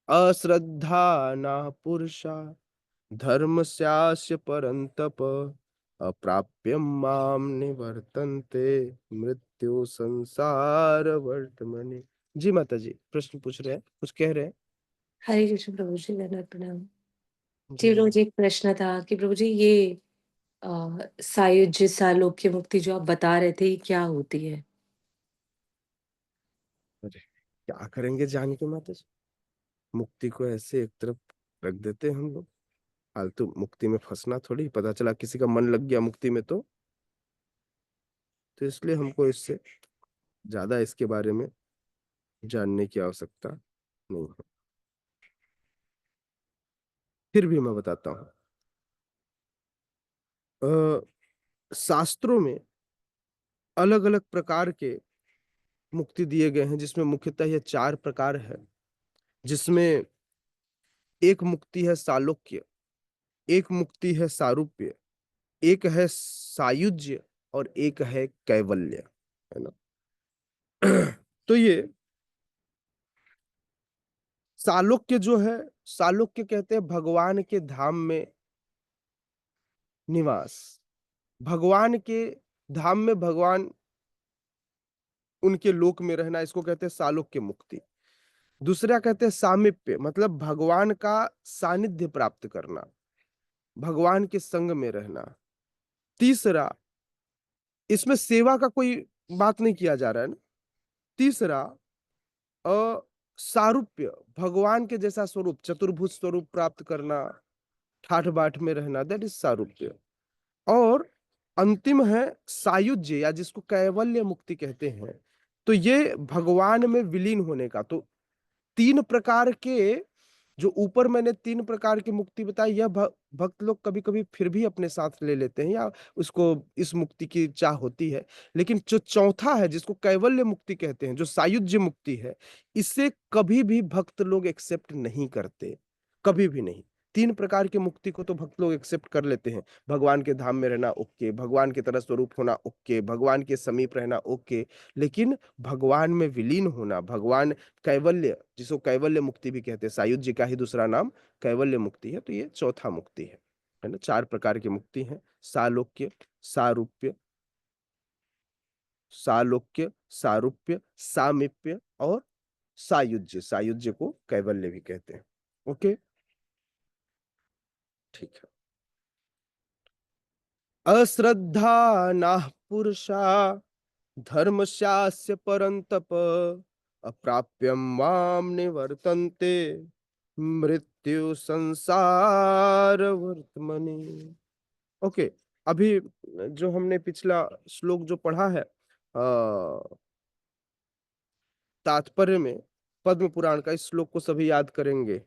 अश्रद्धाना पुरुषा धर्मस्यास्य परन्तप अप्राप्यम माम निवर्तन्ते मृत्यु संसार वर्तमनि। जी माता जी, प्रश्न पूछ रहे हैं, कुछ कह रहे हैं? हरे कृष्ण प्रभु जी, दंडवत प्रणाम। जी जी प्रभु बोलिए। जी, एक प्रश्न था कि प्रभु जी ये सायुज्य सालोक्य मुक्ति जो आप बता रहे थे, ये क्या होती है? अरे क्या करेंगे जान के माता जी, मुक्ति को ऐसे एक तरफ रख देते हैं हम लोग। फालतू मुक्ति में फंसना थोड़ी, पता चला किसी का मन लग गया मुक्ति में तो इसलिए हमको इससे ज्यादा इसके बारे में जानने की आवश्यकता नहीं है। फिर भी मैं बताता हूँ। शास्त्रों में अलग अलग प्रकार के मुक्ति दिए गए हैं, जिसमें मुख्यतः ये 4 प्रकार है। जिसमें एक मुक्ति है सालोक्य, एक मुक्ति है सारूप्य, एक है सायुज्य और एक है कैवल्य, है ना? तो ये सालोक्य जो है, सालोक्य कहते हैं भगवान के धाम में निवास। भगवान के धाम में भगवान उनके लोक में रहना, इसको कहते हैं सालोक्य मुक्ति। दूसरा कहते हैं सामीप्य, मतलब भगवान का सानिध्य प्राप्त करना, भगवान के संग में रहना। तीसरा, इसमें सेवा का कोई बात नहीं किया जा रहा है ना। तीसरा अ सारूप्य, भगवान के जैसा स्वरूप, चतुर्भुज स्वरूप प्राप्त करना, ठाठ बाट में रहना, दैट इज सारूप्य। और अंतिम है सायुज्य, या जिसको कैवल्य मुक्ति कहते हैं। तो ये भगवान में विलीन होने का। तो 3 प्रकार के, जो ऊपर मैंने 3 प्रकार की मुक्ति बताई, यह भक्त लोग कभी-कभी फिर भी अपने साथ ले लेते हैं, या उसको इस मुक्ति की चाह होती है। लेकिन जो चौथा है, जिसको कैवल्य मुक्ति कहते हैं, जो सायुज्य मुक्ति है, इसे कभी भी भक्त लोग एक्सेप्ट नहीं करते, कभी भी नहीं। 3 प्रकार की मुक्ति को तो भक्त लोग एक्सेप्ट कर लेते हैं। भगवान के धाम में रहना ओके, भगवान की तरह स्वरूप होना ओके, भगवान के समीप रहना ओके, लेकिन भगवान में विलीन होना, भगवान कैवल्य, जिसको कैवल्य मुक्ति भी कहते हैं, सायुज्य का ही दूसरा नाम कैवल्य मुक्ति है, तो ये चौथा मुक्ति है ना? 4 प्रकार की मुक्ति है। सालोक्य, सारूप्य, सालोक्य, सारूप्य, सामीप्य और सायुज्य। सायुज्य को कैवल्य भी कहते हैं। ओके, ठीक है। अश्रद्धा ना पुरुषा धर्मस्यास्य परन्तप अप्राप्यं मां निवर्तन्ते मृत्यु संसार वर्त्मनि। ओके, अभी जो हमने पिछला श्लोक जो पढ़ा है तात्पर्य में पद्म पुराण का, इस श्लोक को सभी याद करेंगे।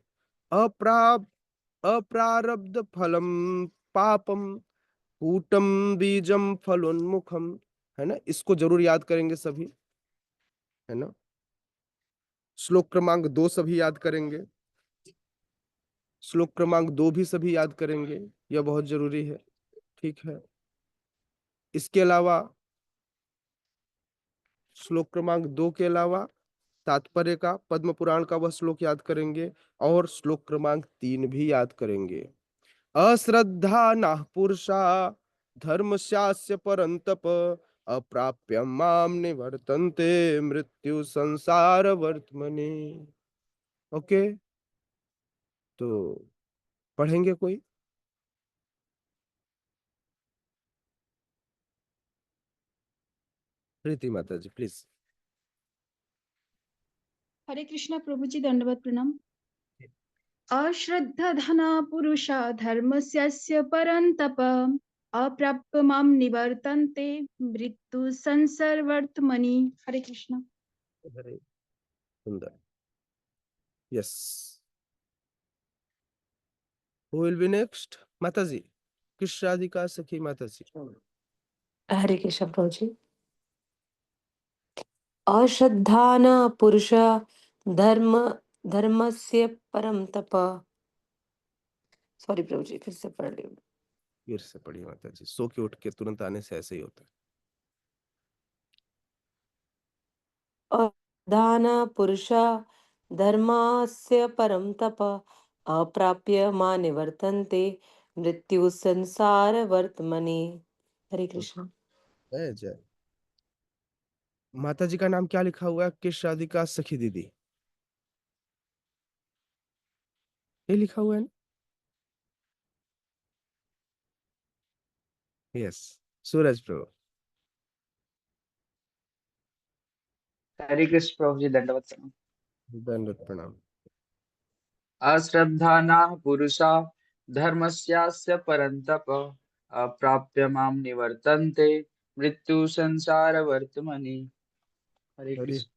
अप्राप अप्रारब्ध फलम पापम कूटम बीजम फलोन्मुखम, है ना, इसको जरूर याद करेंगे सभी, है ना। श्लोक क्रमांक 2 सभी याद करेंगे, श्लोक क्रमांक 2 भी सभी याद करेंगे, यह बहुत जरूरी है। ठीक है, इसके अलावा श्लोक क्रमांक 2 के अलावा तात्पर्य का, पद्म पुराण का वह श्लोक याद करेंगे, और श्लोक क्रमांक 3 भी याद करेंगे। अश्रद्धा नाह पुरुषा धर्मस्यास्य परन्तप अप्राप्य माम निवर्तन्ते मृत्यु संसार वर्त्मनि। ओके, तो पढ़ेंगे कोई? प्रीति माता जी प्लीज। हरे कृष्णा प्रभु जी, दंडवत प्रणाम। अश्रद्धा धना पुरुषा धर्मस्यस्य परन्तप अप्राप्य मां निवर्तन्ते मृत्यु संसारवर्त्मनि। हरे कृष्णा। हरे सुंदर। Yes, who will be next? माता जी, किस राधिका सखी माता जी। हरे कृष्ण प्रभु जी। अश्रद्धा न पुरुष धर्म धर्मस्य परम तप। सॉरी प्रभु जी, फिर से पढ़ लियो। फिर से पढ़िए माता जी, सो के उठ के तुरंत आने से ऐसे ही होता है। अश्रद्धा न पुरुष धर्मस्य परम तप अप्राप्य मा निवर्तन्ते मृत्यु संसार वर्तमनि। हरे कृष्ण। जय जय। माता जी का नाम क्या लिखा हुआ है? किस राधिका सखी दीदी, ये लिखा हुआ है ना? यस, सूरज प्रभु। हरे कृष्ण प्रभु जी, दंडवत प्रणाम। दंडवत प्रणाम। अश्रद्धानाः पुरुषा धर्मस्यास्य परन्तप अप्राप्य मां निवर्तन्ते मृत्यु संसार वर्त्मनि। Hare Hari Krishna.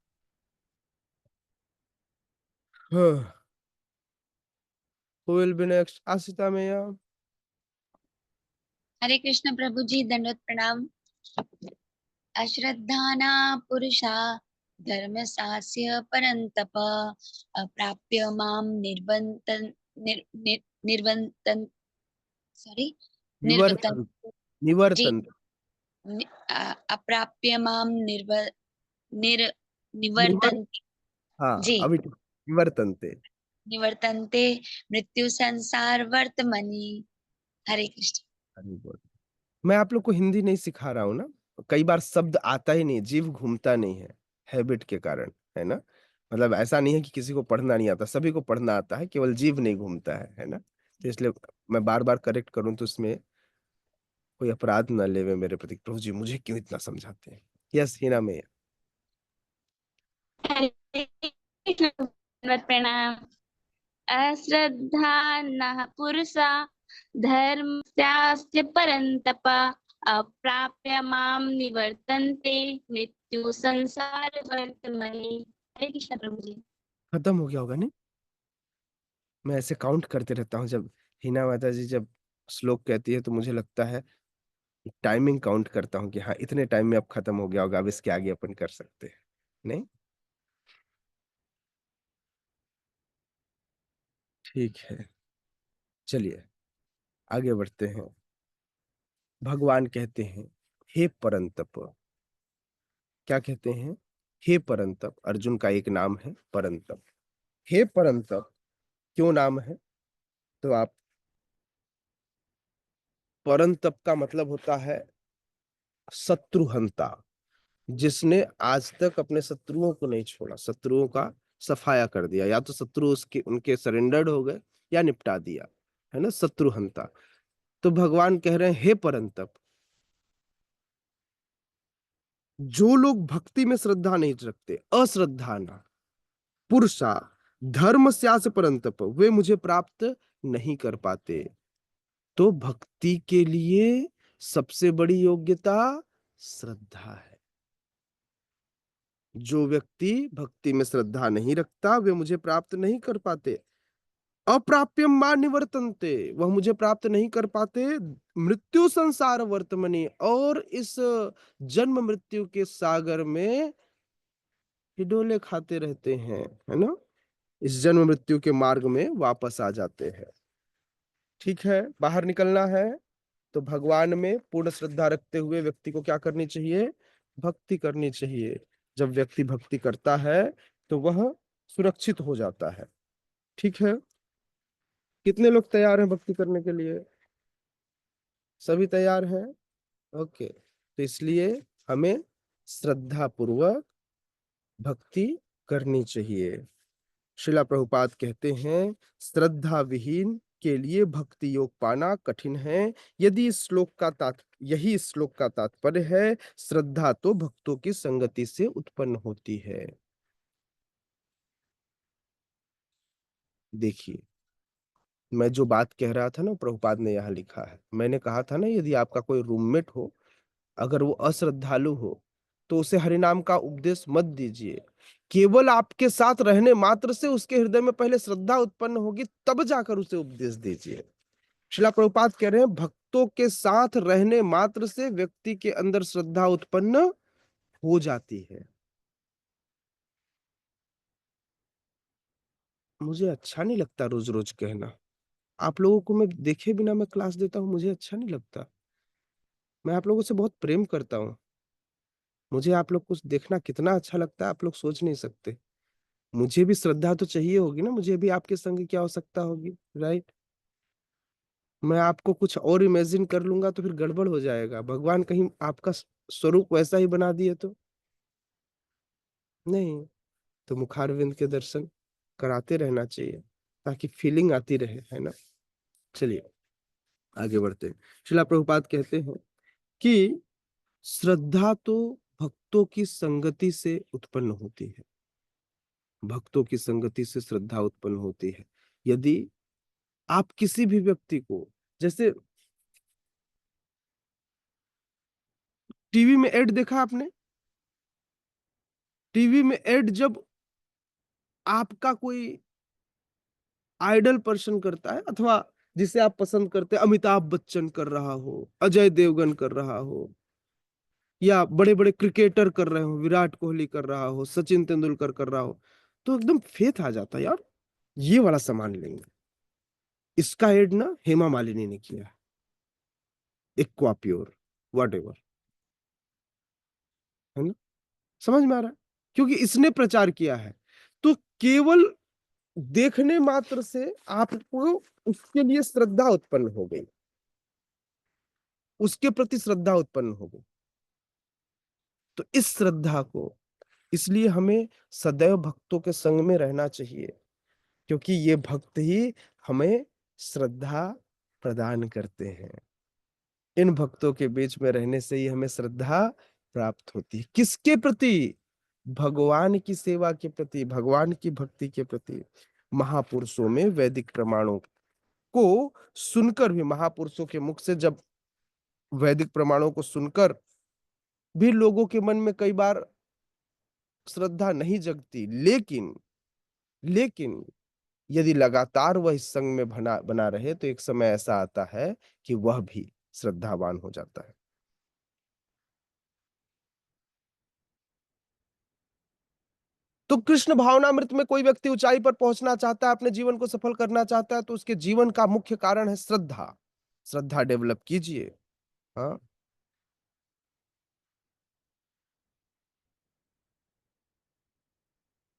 Who will be next? Ashita मैया। हरे कृष्ण प्रभु जी, दंडवत प्रणाम। अश्रद्धाना पुरुषा धर्मसास्य परन्तप अप्राप्य मां निर्वन्तन सॉरी निर्वतन निवर्तन, जी निवर्तन, अप्राप्य मां निर निवर निवर्तन हाँ, जी अभी निवर्तनते। निवर्तन्ते मृत्यु संसार वर्तमनि। हरे कृष्ण। हरि बोल। मैं आप लोग को हिंदी नहीं सिखा रहा हूँ ना, कई बार शब्द आता ही नहीं, जीभ घूमता नहीं है, हैबिट के कारण, है ना। मतलब ऐसा नहीं है कि किसी को पढ़ना नहीं आता, सभी को पढ़ना आता है, केवल जीभ नहीं घूमता है ना। तो इसलिए मैं बार बार करेक्ट करूं तो इसमें कोई अपराध न लेवे मेरे प्रति। प्रभु जी मुझे क्यों इतना समझाते हैं? यस हिना में। हरे कृष्ण दंडवत प्रणाम। अश्रद्धा नः पुरुषा धर्मस्यास्य परन्तप अप्राप्य मां निवर्तन्ते मृत्यु संसार वर्तमनि। हरे कृष्ण प्रभु जी। खत्म हो गया होगा नहीं? मैं ऐसे काउंट करते रहता हूँ, जब हिना माता जी जब श्लोक कहती है तो मुझे लगता है टाइमिंग काउंट करता हूँ कि हाँ इतने टाइम में अब खत्म हो गया होगा, अब इसके आगे अपन कर सकते हैं। नहीं, ठीक है, चलिए आगे बढ़ते हैं। भगवान कहते हैं हे परंतप। क्या कहते हैं? हे परंतप। अर्जुन का एक नाम है परंतप। हे परंतप क्यों नाम है? तो आप, परंतप का मतलब होता है शत्रुहंता, जिसने आज तक अपने शत्रुओं को नहीं छोड़ा, शत्रुओं का सफाया कर दिया, या तो शत्रु उसके उनके सरेंडर्ड हो गए या निपटा दिया, है ना, शत्रुहंता। तो भगवान कह रहे हैं हे परंतप, जो लोग भक्ति में श्रद्धा नहीं रखते, अश्रद्धा ना पुरुषा धर्म स्यास परंतप, वे मुझे प्राप्त नहीं कर पाते। तो भक्ति के लिए सबसे बड़ी योग्यता श्रद्धा है। जो व्यक्ति भक्ति में श्रद्धा नहीं रखता, वे मुझे प्राप्त नहीं कर पाते। अप्राप्यम मां निवर्तन्ते, वह मुझे प्राप्त नहीं कर पाते। मृत्यु संसार वर्तमनि, और इस जन्म मृत्यु के सागर में हिडोले खाते रहते हैं, है ना। इस जन्म मृत्यु के मार्ग में वापस आ जाते हैं। ठीक है, बाहर निकलना है तो भगवान में पूर्ण श्रद्धा रखते हुए व्यक्ति को क्या करनी चाहिए? भक्ति करनी चाहिए। जब व्यक्ति भक्ति करता है तो वह सुरक्षित हो जाता है। ठीक है, कितने लोग तैयार हैं भक्ति करने के लिए? सभी तैयार हैं? ओके, तो इसलिए हमें श्रद्धा पूर्वक भक्ति करनी चाहिए। श्रीला प्रभुपाद कहते हैं, श्रद्धा विहीन के लिए भक्ति योग पाना कठिन है। यदि यही इस श्लोक का तात्पर्य है। श्रद्धा तो भक्तों की संगति से उत्पन्न होती है। देखिए, मैं जो बात कह रहा था ना, प्रभुपाद ने यहाँ लिखा है। मैंने कहा था ना, यदि आपका कोई रूममेट हो, अगर वो अश्रद्धालु हो, तो उसे हरिनाम का उपदेश मत दीजिए। केवल आपके साथ रहने मात्र से उसके हृदय में पहले श्रद्धा उत्पन्न होगी, तब जाकर उसे उपदेश दीजिए। श्रीला प्रभुपाद कह रहे हैं, भक्तों के साथ रहने मात्र से व्यक्ति के अंदर श्रद्धा उत्पन्न हो जाती है। मुझे अच्छा नहीं लगता रोज रोज कहना। आप लोगों को मैं देखे बिना मैं क्लास देता हूं, मुझे अच्छा नहीं लगता। मैं आप लोगों से बहुत प्रेम करता हूं। मुझे आप लोग को देखना कितना अच्छा लगता है, आप लोग सोच नहीं सकते। मुझे भी श्रद्धा तो चाहिए होगी ना, मुझे भी आपके संग की आवश्यकता होगी, राइट। मैं आपको कुछ और इमेजिन कर लूंगा तो फिर गड़बड़ हो जाएगा। भगवान कहीं आपका स्वरूप वैसा ही बना दिए तो नहीं। तो मुखारविंद के दर्शन कराते रहना चाहिए ताकि फीलिंग आती रहे, है ना। चलिए आगे बढ़ते हैं। श्रीला प्रभुपाद कहते हैं कि श्रद्धा तो भक्तों की संगति से उत्पन्न होती है। भक्तों की संगति से श्रद्धा उत्पन्न होती है। यदि आप किसी भी व्यक्ति को, जैसे टीवी में एड देखा आपने? टीवी में एड जब आपका कोई आइडल पर्सन करता है, अथवा जिसे आप पसंद करते हैं, अमिताभ बच्चन कर रहा हो, अजय देवगन कर रहा हो, या बड़े बड़े क्रिकेटर कर रहे हो, विराट कोहली कर रहा हो, सचिन तेंदुलकर कर रहा हो, तो एकदम फेथ आ जाता है, यार ये वाला सामान लेंगे। इसका एड ना हेमा मालिनी ने किया है, एक्वा प्योर वट एवर, है ना। समझ में आ रहा है? क्योंकि इसने प्रचार किया है। तो केवल देखने मात्र से आपको उसके लिए श्रद्धा उत्पन्न हो गई, उसके प्रति श्रद्धा उत्पन्न हो गई। तो इस श्रद्धा को, इसलिए हमें सदैव भक्तों के संग में रहना चाहिए, क्योंकि ये भक्त ही हमें श्रद्धा प्रदान करते हैं। इन भक्तों के बीच में रहने से ही हमें श्रद्धा प्राप्त होती है। किसके प्रति? भगवान की सेवा के प्रति, भगवान की भक्ति के प्रति। महापुरुषों में वैदिक प्रमाणों को सुनकर भी, महापुरुषों के मुख से जब वैदिक प्रमाणों को सुनकर भी लोगों के मन में कई बार श्रद्धा नहीं जगती, लेकिन यदि लगातार वह इस संग में बना रहे तो एक समय ऐसा आता है कि वह भी श्रद्धावान हो जाता है। तो कृष्ण भावनामृत में कोई व्यक्ति ऊंचाई पर पहुंचना चाहता है, अपने जीवन को सफल करना चाहता है, तो उसके जीवन का मुख्य कारण है श्रद्धा। श्रद्धा डेवलप कीजिए। हाँ,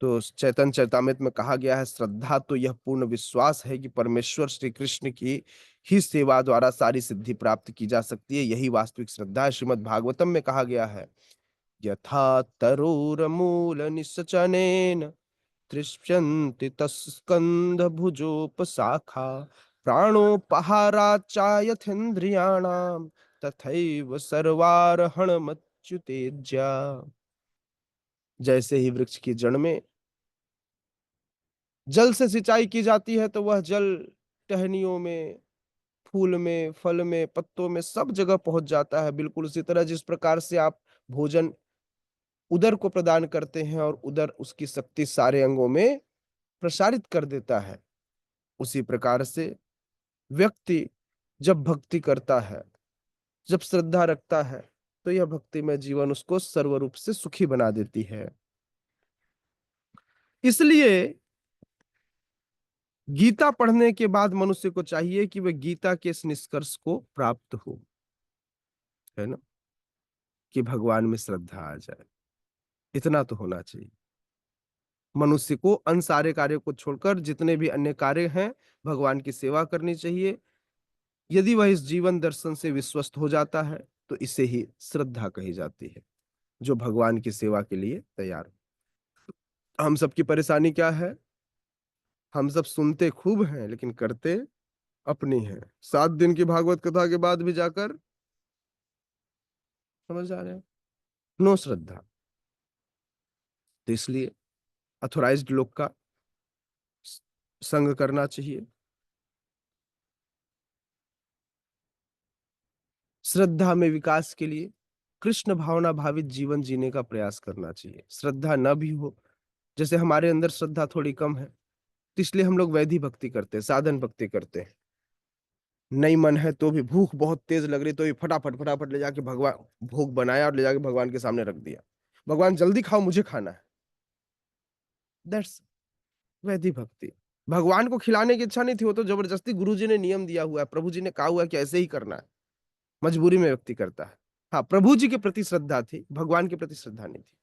तो चैतन्य चरितामृत में कहा गया है, श्रद्धा तो यह पूर्ण विश्वास है कि परमेश्वर श्री कृष्ण की ही सेवा द्वारा सारी सिद्धि प्राप्त की जा सकती है। यही वास्तविक श्रद्धा है। श्रीमद् भागवतम में कहा गया है, यथा तरुरमूल निसचनेन तृष्यन्ति तस्कंद भुजोपशाखा प्राणोपहाराच्च यथेन्द्रियाणां तथैव सर्वार्हणमत च्युतेज्या। जैसे ही वृक्ष की जड़ में जल से सिंचाई की जाती है तो वह जल टहनियों में, फूल में, फल में, पत्तों में सब जगह पहुंच जाता है। बिल्कुल उसी तरह जिस प्रकार से आप भोजन उदर को प्रदान करते हैं और उदर उसकी शक्ति सारे अंगों में प्रसारित कर देता है, उसी प्रकार से व्यक्ति जब भक्ति करता है, जब श्रद्धा रखता है, तो यह भक्ति में जीवन उसको सर्वरूप से सुखी बना देती है। इसलिए गीता पढ़ने के बाद मनुष्य को चाहिए कि वह गीता के इस निष्कर्ष को प्राप्त हो, है ना, कि भगवान में श्रद्धा आ जाए। इतना तो होना चाहिए। मनुष्य को अन्य सारे कार्यों को छोड़कर जितने भी अन्य कार्य हैं, भगवान की सेवा करनी चाहिए। यदि वह इस जीवन दर्शन से विश्वस्त हो जाता है तो इसे ही श्रद्धा कही जाती है, जो भगवान की सेवा के लिए तैयार हो। हम सबकी परेशानी क्या है? हम सब सुनते खूब हैं लेकिन करते अपनी हैं। 7 दिन की भागवत कथा के बाद भी जाकर, समझ आ रहे हैं, नो श्रद्धा। तो इसलिए अथोराइज्ड लोग का संग करना चाहिए, श्रद्धा में विकास के लिए कृष्ण भावना भावित जीवन जीने का प्रयास करना चाहिए। श्रद्धा न भी हो, जैसे हमारे अंदर श्रद्धा थोड़ी कम है, तो इसलिए हम लोग वैधि भक्ति करते हैं, साधन भक्ति करते हैं। नहीं मन है तो भी, भूख बहुत तेज लग रही तो भी फटाफट फटाफट ले जाके भगवान भोग बनाया और ले जाके भगवान के सामने रख दिया। भगवान जल्दी खाओ, मुझे खाना है। दैट्स वैधि भक्ति। भगवान को खिलाने की इच्छा नहीं थी, वो तो जबरदस्ती गुरु जी ने नियम दिया हुआ है, प्रभु जी ने कहा हुआ है कि ऐसे ही करना है, मजबूरी में व्यक्ति करता है। हाँ, प्रभु जी के प्रति श्रद्धा थी, भगवान के प्रति श्रद्धा नहीं थी।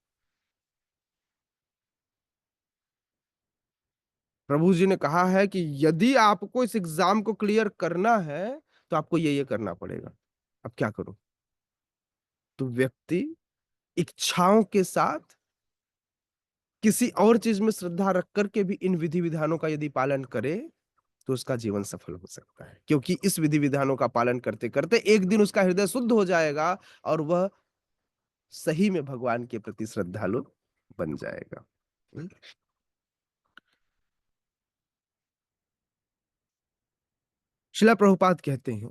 प्रभु जी ने कहा है कि यदि आपको इस एग्जाम को क्लियर करना है तो आपको ये करना पड़ेगा। अब क्या करूं? तो व्यक्ति इच्छाओं के साथ किसी और चीज में श्रद्धा रख करके भी इन विधि विधानों का यदि पालन करे तो उसका जीवन सफल हो सकता है, क्योंकि इस विधि विधानों का पालन करते करते एक दिन उसका हृदय शुद्ध हो जाएगा और वह सही में भगवान के प्रति श्रद्धालु बन जाएगा। श्रील प्रभुपाद कहते हैं,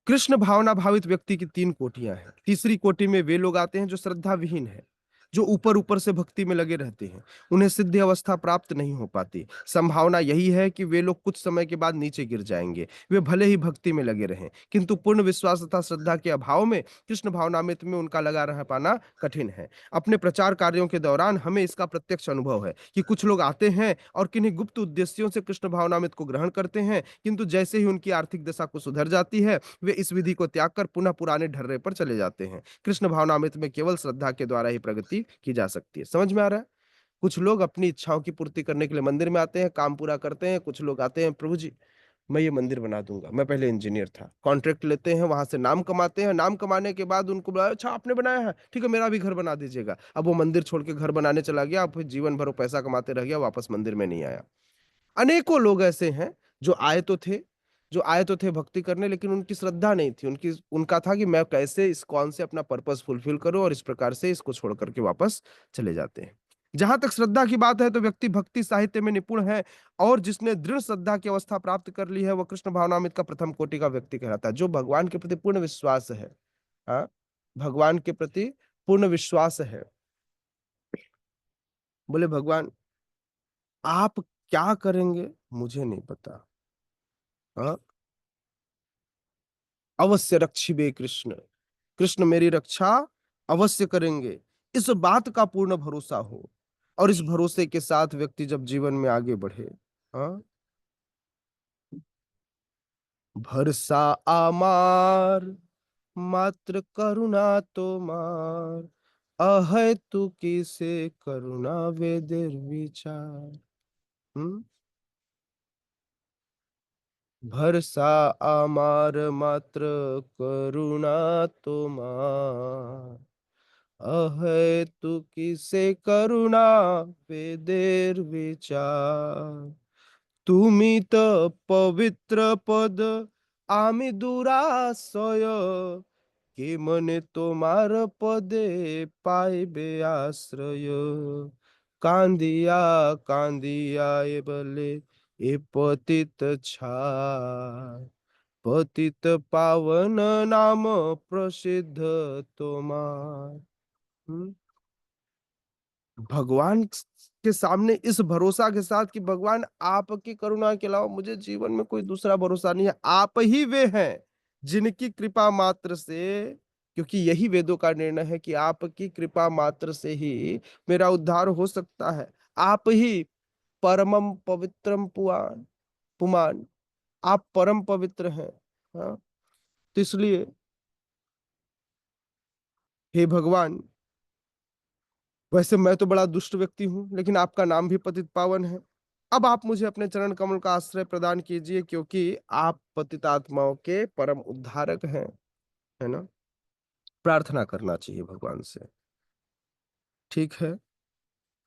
कृष्ण भावना भावित व्यक्ति की 3 कोटियां हैं। तीसरी कोटि में वे लोग आते हैं जो श्रद्धा विहीन है, जो ऊपर ऊपर से भक्ति में लगे रहते हैं, उन्हें सिद्धि अवस्था प्राप्त नहीं हो पाती। संभावना यही है कि वे लोग कुछ समय के बाद नीचे गिर जाएंगे। वे भले ही भक्ति में लगे रहें, किंतु पूर्ण विश्वास तथा श्रद्धा के अभाव में कृष्ण भावनामृत में उनका लगा रह पाना कठिन है। अपने प्रचार कार्यों के दौरान हमें इसका प्रत्यक्ष अनुभव है कि कुछ लोग आते हैं और किन्हीं गुप्त उद्देश्यों से कृष्ण भावनामृत को ग्रहण करते हैं, किंतु जैसे ही उनकी आर्थिक दशा को सुधर जाती है, वे इस विधि को त्याग कर पुनः पुराने ढर्रे पर चले जाते हैं। कृष्ण भावनामृत में केवल श्रद्धा के द्वारा ही प्रगति की जा सकती है। समझ में आ रहा है? कुछ लोग अपनी इच्छाओं की पूर्ति करने के लिए मंदिर में आते हैं, काम पूरा करते हैं। कुछ लोग आते हैं, प्रभु जी मैं ये मंदिर बना दूंगा, मैं पहले इंजीनियर था, कॉन्ट्रैक्ट लेते हैं, वहां से नाम कमाते हैं। नाम कमाने के बाद उनको बोला, अच्छा आपने बनाया है, ठीक है मेरा भी घर बना दीजिएगा। अब वो मंदिर छोड़ के घर बनाने चला गया, अब फिर जीवन भर वो पैसा कमाते रह गया, वापस मंदिर में नहीं आया। अनेकों लोग ऐसे हैं जो आए तो थे भक्ति करने, लेकिन उनकी श्रद्धा नहीं थी। उनका था कि मैं कैसे इस कौन से अपना पर्पस फुलफिल करूं, और इस प्रकार से इसको छोड़ करके वापस चले जाते हैं। जहां तक श्रद्धा की बात है तो व्यक्ति भक्ति साहित्य में निपुण है और जिसने दृढ़ श्रद्धा की अवस्था प्राप्त कर ली है, वह कृष्ण भावनामृत का प्रथम कोटि का व्यक्ति कहलाता है। जो भगवान के प्रति पूर्ण विश्वास है, हाँ, भगवान के प्रति पूर्ण विश्वास है, बोले भगवान आप क्या करेंगे मुझे नहीं पता, हाँ, अवश्य रक्षिबे कृष्ण, कृष्ण मेरी रक्षा अवश्य करेंगे, इस बात का पूर्ण भरोसा हो। और इस भरोसे के साथ व्यक्ति जब जीवन में आगे बढ़े, हाँ, भरसा आमार मात्र करुणा तोमार, अहै तू किसे करुणा वेदेर विचार। हम्म, भरसा आमार मात्र करुणा तोमार, अहै तू किसे करुणा वेदेर विचार। তুমি তো পবিত্র পদ আমি দুরাশয়, के मने तोमार पदे पाइबे आश्रय। कांदिया कांदिया ए बले ए पतित छाय, पतित पावन नाम प्रसिद्ध तोमार। हम्म? भगवान के सामने इस भरोसा के साथ कि भगवान आपकी करुणा के अलावा मुझे जीवन में कोई दूसरा भरोसा नहीं है, आप ही वे हैं जिनकी कृपा मात्र से, क्योंकि यही वेदों का निर्णय है कि आपकी कृपा मात्र से ही मेरा उद्धार हो सकता है। आप ही परमम पवित्रम पुआन पुमान, आप परम पवित्र हैं। हाँ, तो इसलिए हे भगवान, वैसे मैं तो बड़ा दुष्ट व्यक्ति हूं, लेकिन आपका नाम भी पतित पावन है। अब आप मुझे अपने चरण कमल का आश्रय प्रदान कीजिए, क्योंकि आप पतित आत्माओं के परम उद्धारक हैं, है ना। प्रार्थना करना चाहिए भगवान से, ठीक है।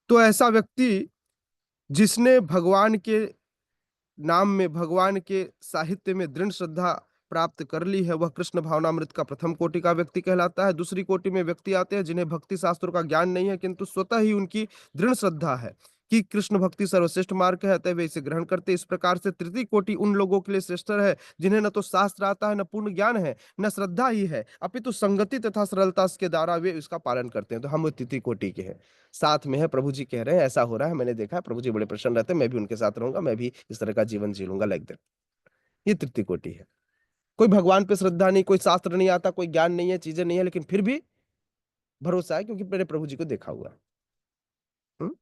तो ऐसा व्यक्ति जिसने भगवान के नाम में, भगवान के साहित्य में दृढ़ श्रद्धा प्राप्त कर ली है, वह कृष्ण भावनामृत का प्रथम कोटि का व्यक्ति कहलाता है। दूसरी कोटि में व्यक्ति आते हैं जिन्हें भक्ति शास्त्रों का ज्ञान नहीं है, किंतु स्वतः ही उनकी दृढ़ श्रद्धा है कि कृष्ण भक्ति सर्वश्रेष्ठ मार्ग है, अतः वे इसे ग्रहण करते। इस प्रकार से तृतीय कोटि उन लोगों के लिए श्रेष्ठ है जिन्हें न तो शास्त्र आता है, न पूर्ण ज्ञान है, न श्रद्धा ही है, अपितु संगति तथा सरलता के द्वारा वे इसका पालन करते हैं। तो हम तृतीय कोटि के हैं, साथ में है। प्रभु जी कह रहे हैं ऐसा हो रहा है, मैंने देखा है, प्रभु जी बड़े प्रसन्न रहते हैं, मैं भी उनके साथ रहूंगा, मैं भी इस तरह का जीवन जी लूंगा, लाइक दैट। ये तृतीय कोटि है। कोई भगवान पे श्रद्धा नहीं, कोई शास्त्र नहीं आता, कोई ज्ञान नहीं है, चीजें नहीं है, लेकिन फिर भी भरोसा है क्योंकि मेरे प्रभु जी को देखा हुआ है। हम्म?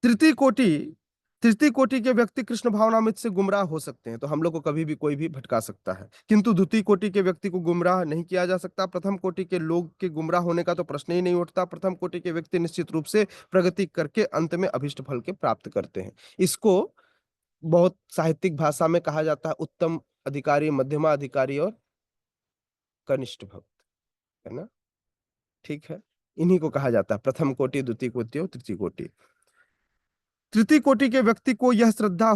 तृतीय कोटि, तृतीय कोटि के व्यक्ति कृष्ण भावनामृत से गुमराह हो सकते हैं, तो हम लोग को कभी भी कोई भी भटका सकता है, किंतु द्वितीय कोटि के व्यक्ति को गुमराह नहीं किया जा सकता। प्रथम कोटि के लोग के गुमराह होने का तो प्रश्न ही नहीं उठता। प्रथम कोटि के व्यक्ति निश्चित रूप से प्रगति करके अंत में अभिष्ट फल के प्राप्त करते हैं। इसको बहुत साहित्यिक भाषा में कहा जाता है उत्तम अधिकारी, मध्यमा अधिकारी और कनिष्ठ भक्त, है ना, ठीक है। इन्हीं को कहा जाता है प्रथम कोटि, द्वितीय कोटि और तृतीय कोटि। तृतीय कोटि के व्यक्ति को यह श्रद्धा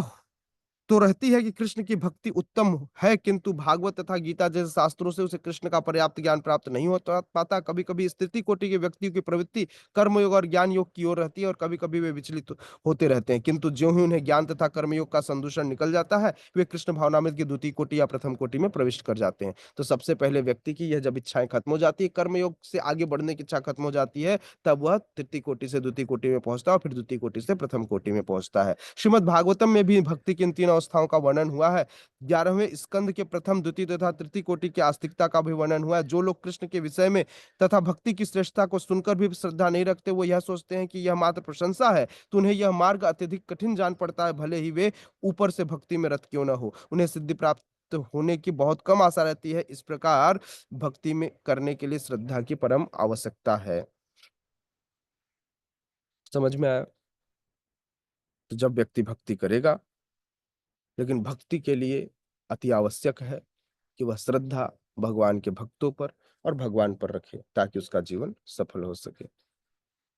तो रहती है कि कृष्ण की भक्ति उत्तम है, किंतु भागवत तथा गीता जैसे शास्त्रों से उसे कृष्ण का पर्याप्त ज्ञान प्राप्त नहीं होता पाता। कभी कभी इस तृतीय कोटि के व्यक्तियों की प्रवृत्ति कर्मयोग और ज्ञान योग की ओर रहती है, और कभी कभी वे विचलित होते रहते हैं, किंतु ज्यों ही उन्हें ज्ञान तथा कर्मयोग का संदूषण निकल जाता है, वे कृष्ण भावनामृत की द्वितीय कोटि या प्रथम कोटि में प्रविष्ट कर जाते हैं। तो सबसे पहले व्यक्ति की यह जब इच्छाएं खत्म हो जाती है, कर्मयोग से आगे बढ़ने की इच्छा खत्म हो जाती है, तब वह तृतीय कोटि से द्वितीय कोटि में पहुंचता है और फिर द्वितीय कोटि से प्रथम कोटि में पहुंचता है। श्रीमद् भागवतम में भी भक्ति की इन तीन अवस्थाओं का वर्णन हुआ है। 11वें स्कंद के प्रथम, द्वितीय तथा तृतीय कोटि की आस्तिकता का भी वर्णन हुआ है। जो लोग कृष्ण के विषय में तथा भक्ति की श्रेष्ठता को सुनकर भी श्रद्धा नहीं रखते, वो यह सोचते हैं कि यह मात्र प्रशंसा है, तो उन्हें यह मार्ग अत्यधिक कठिन जान पड़ता है, भले ही वे ऊपर से भक्ति में रत क्यों न हो। उन्हें सिद्धि प्राप्त होने की बहुत कम आशा रहती है। इस प्रकार भक्ति में करने के लिए श्रद्धा की परम आवश्यकता है। समझ में आया? तो जब व्यक्ति भक्ति करेगा, लेकिन भक्ति के लिए अति आवश्यक है कि वह श्रद्धा भगवान के भक्तों पर और भगवान पर रखे, ताकि उसका जीवन सफल हो सके।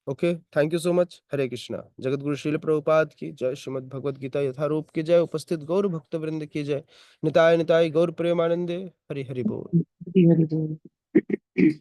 Okay, thank you so much. Hare Krishna. जगत गुरु श्रील प्रभुपाद की जय। श्रीमद् भगवद गीता यथारूप की जय। उपस्थित गौर भक्त वृंद की जय। निताय निताय गौर प्रेमानंदे। हरि हरि बोल। हरि हरि बोल।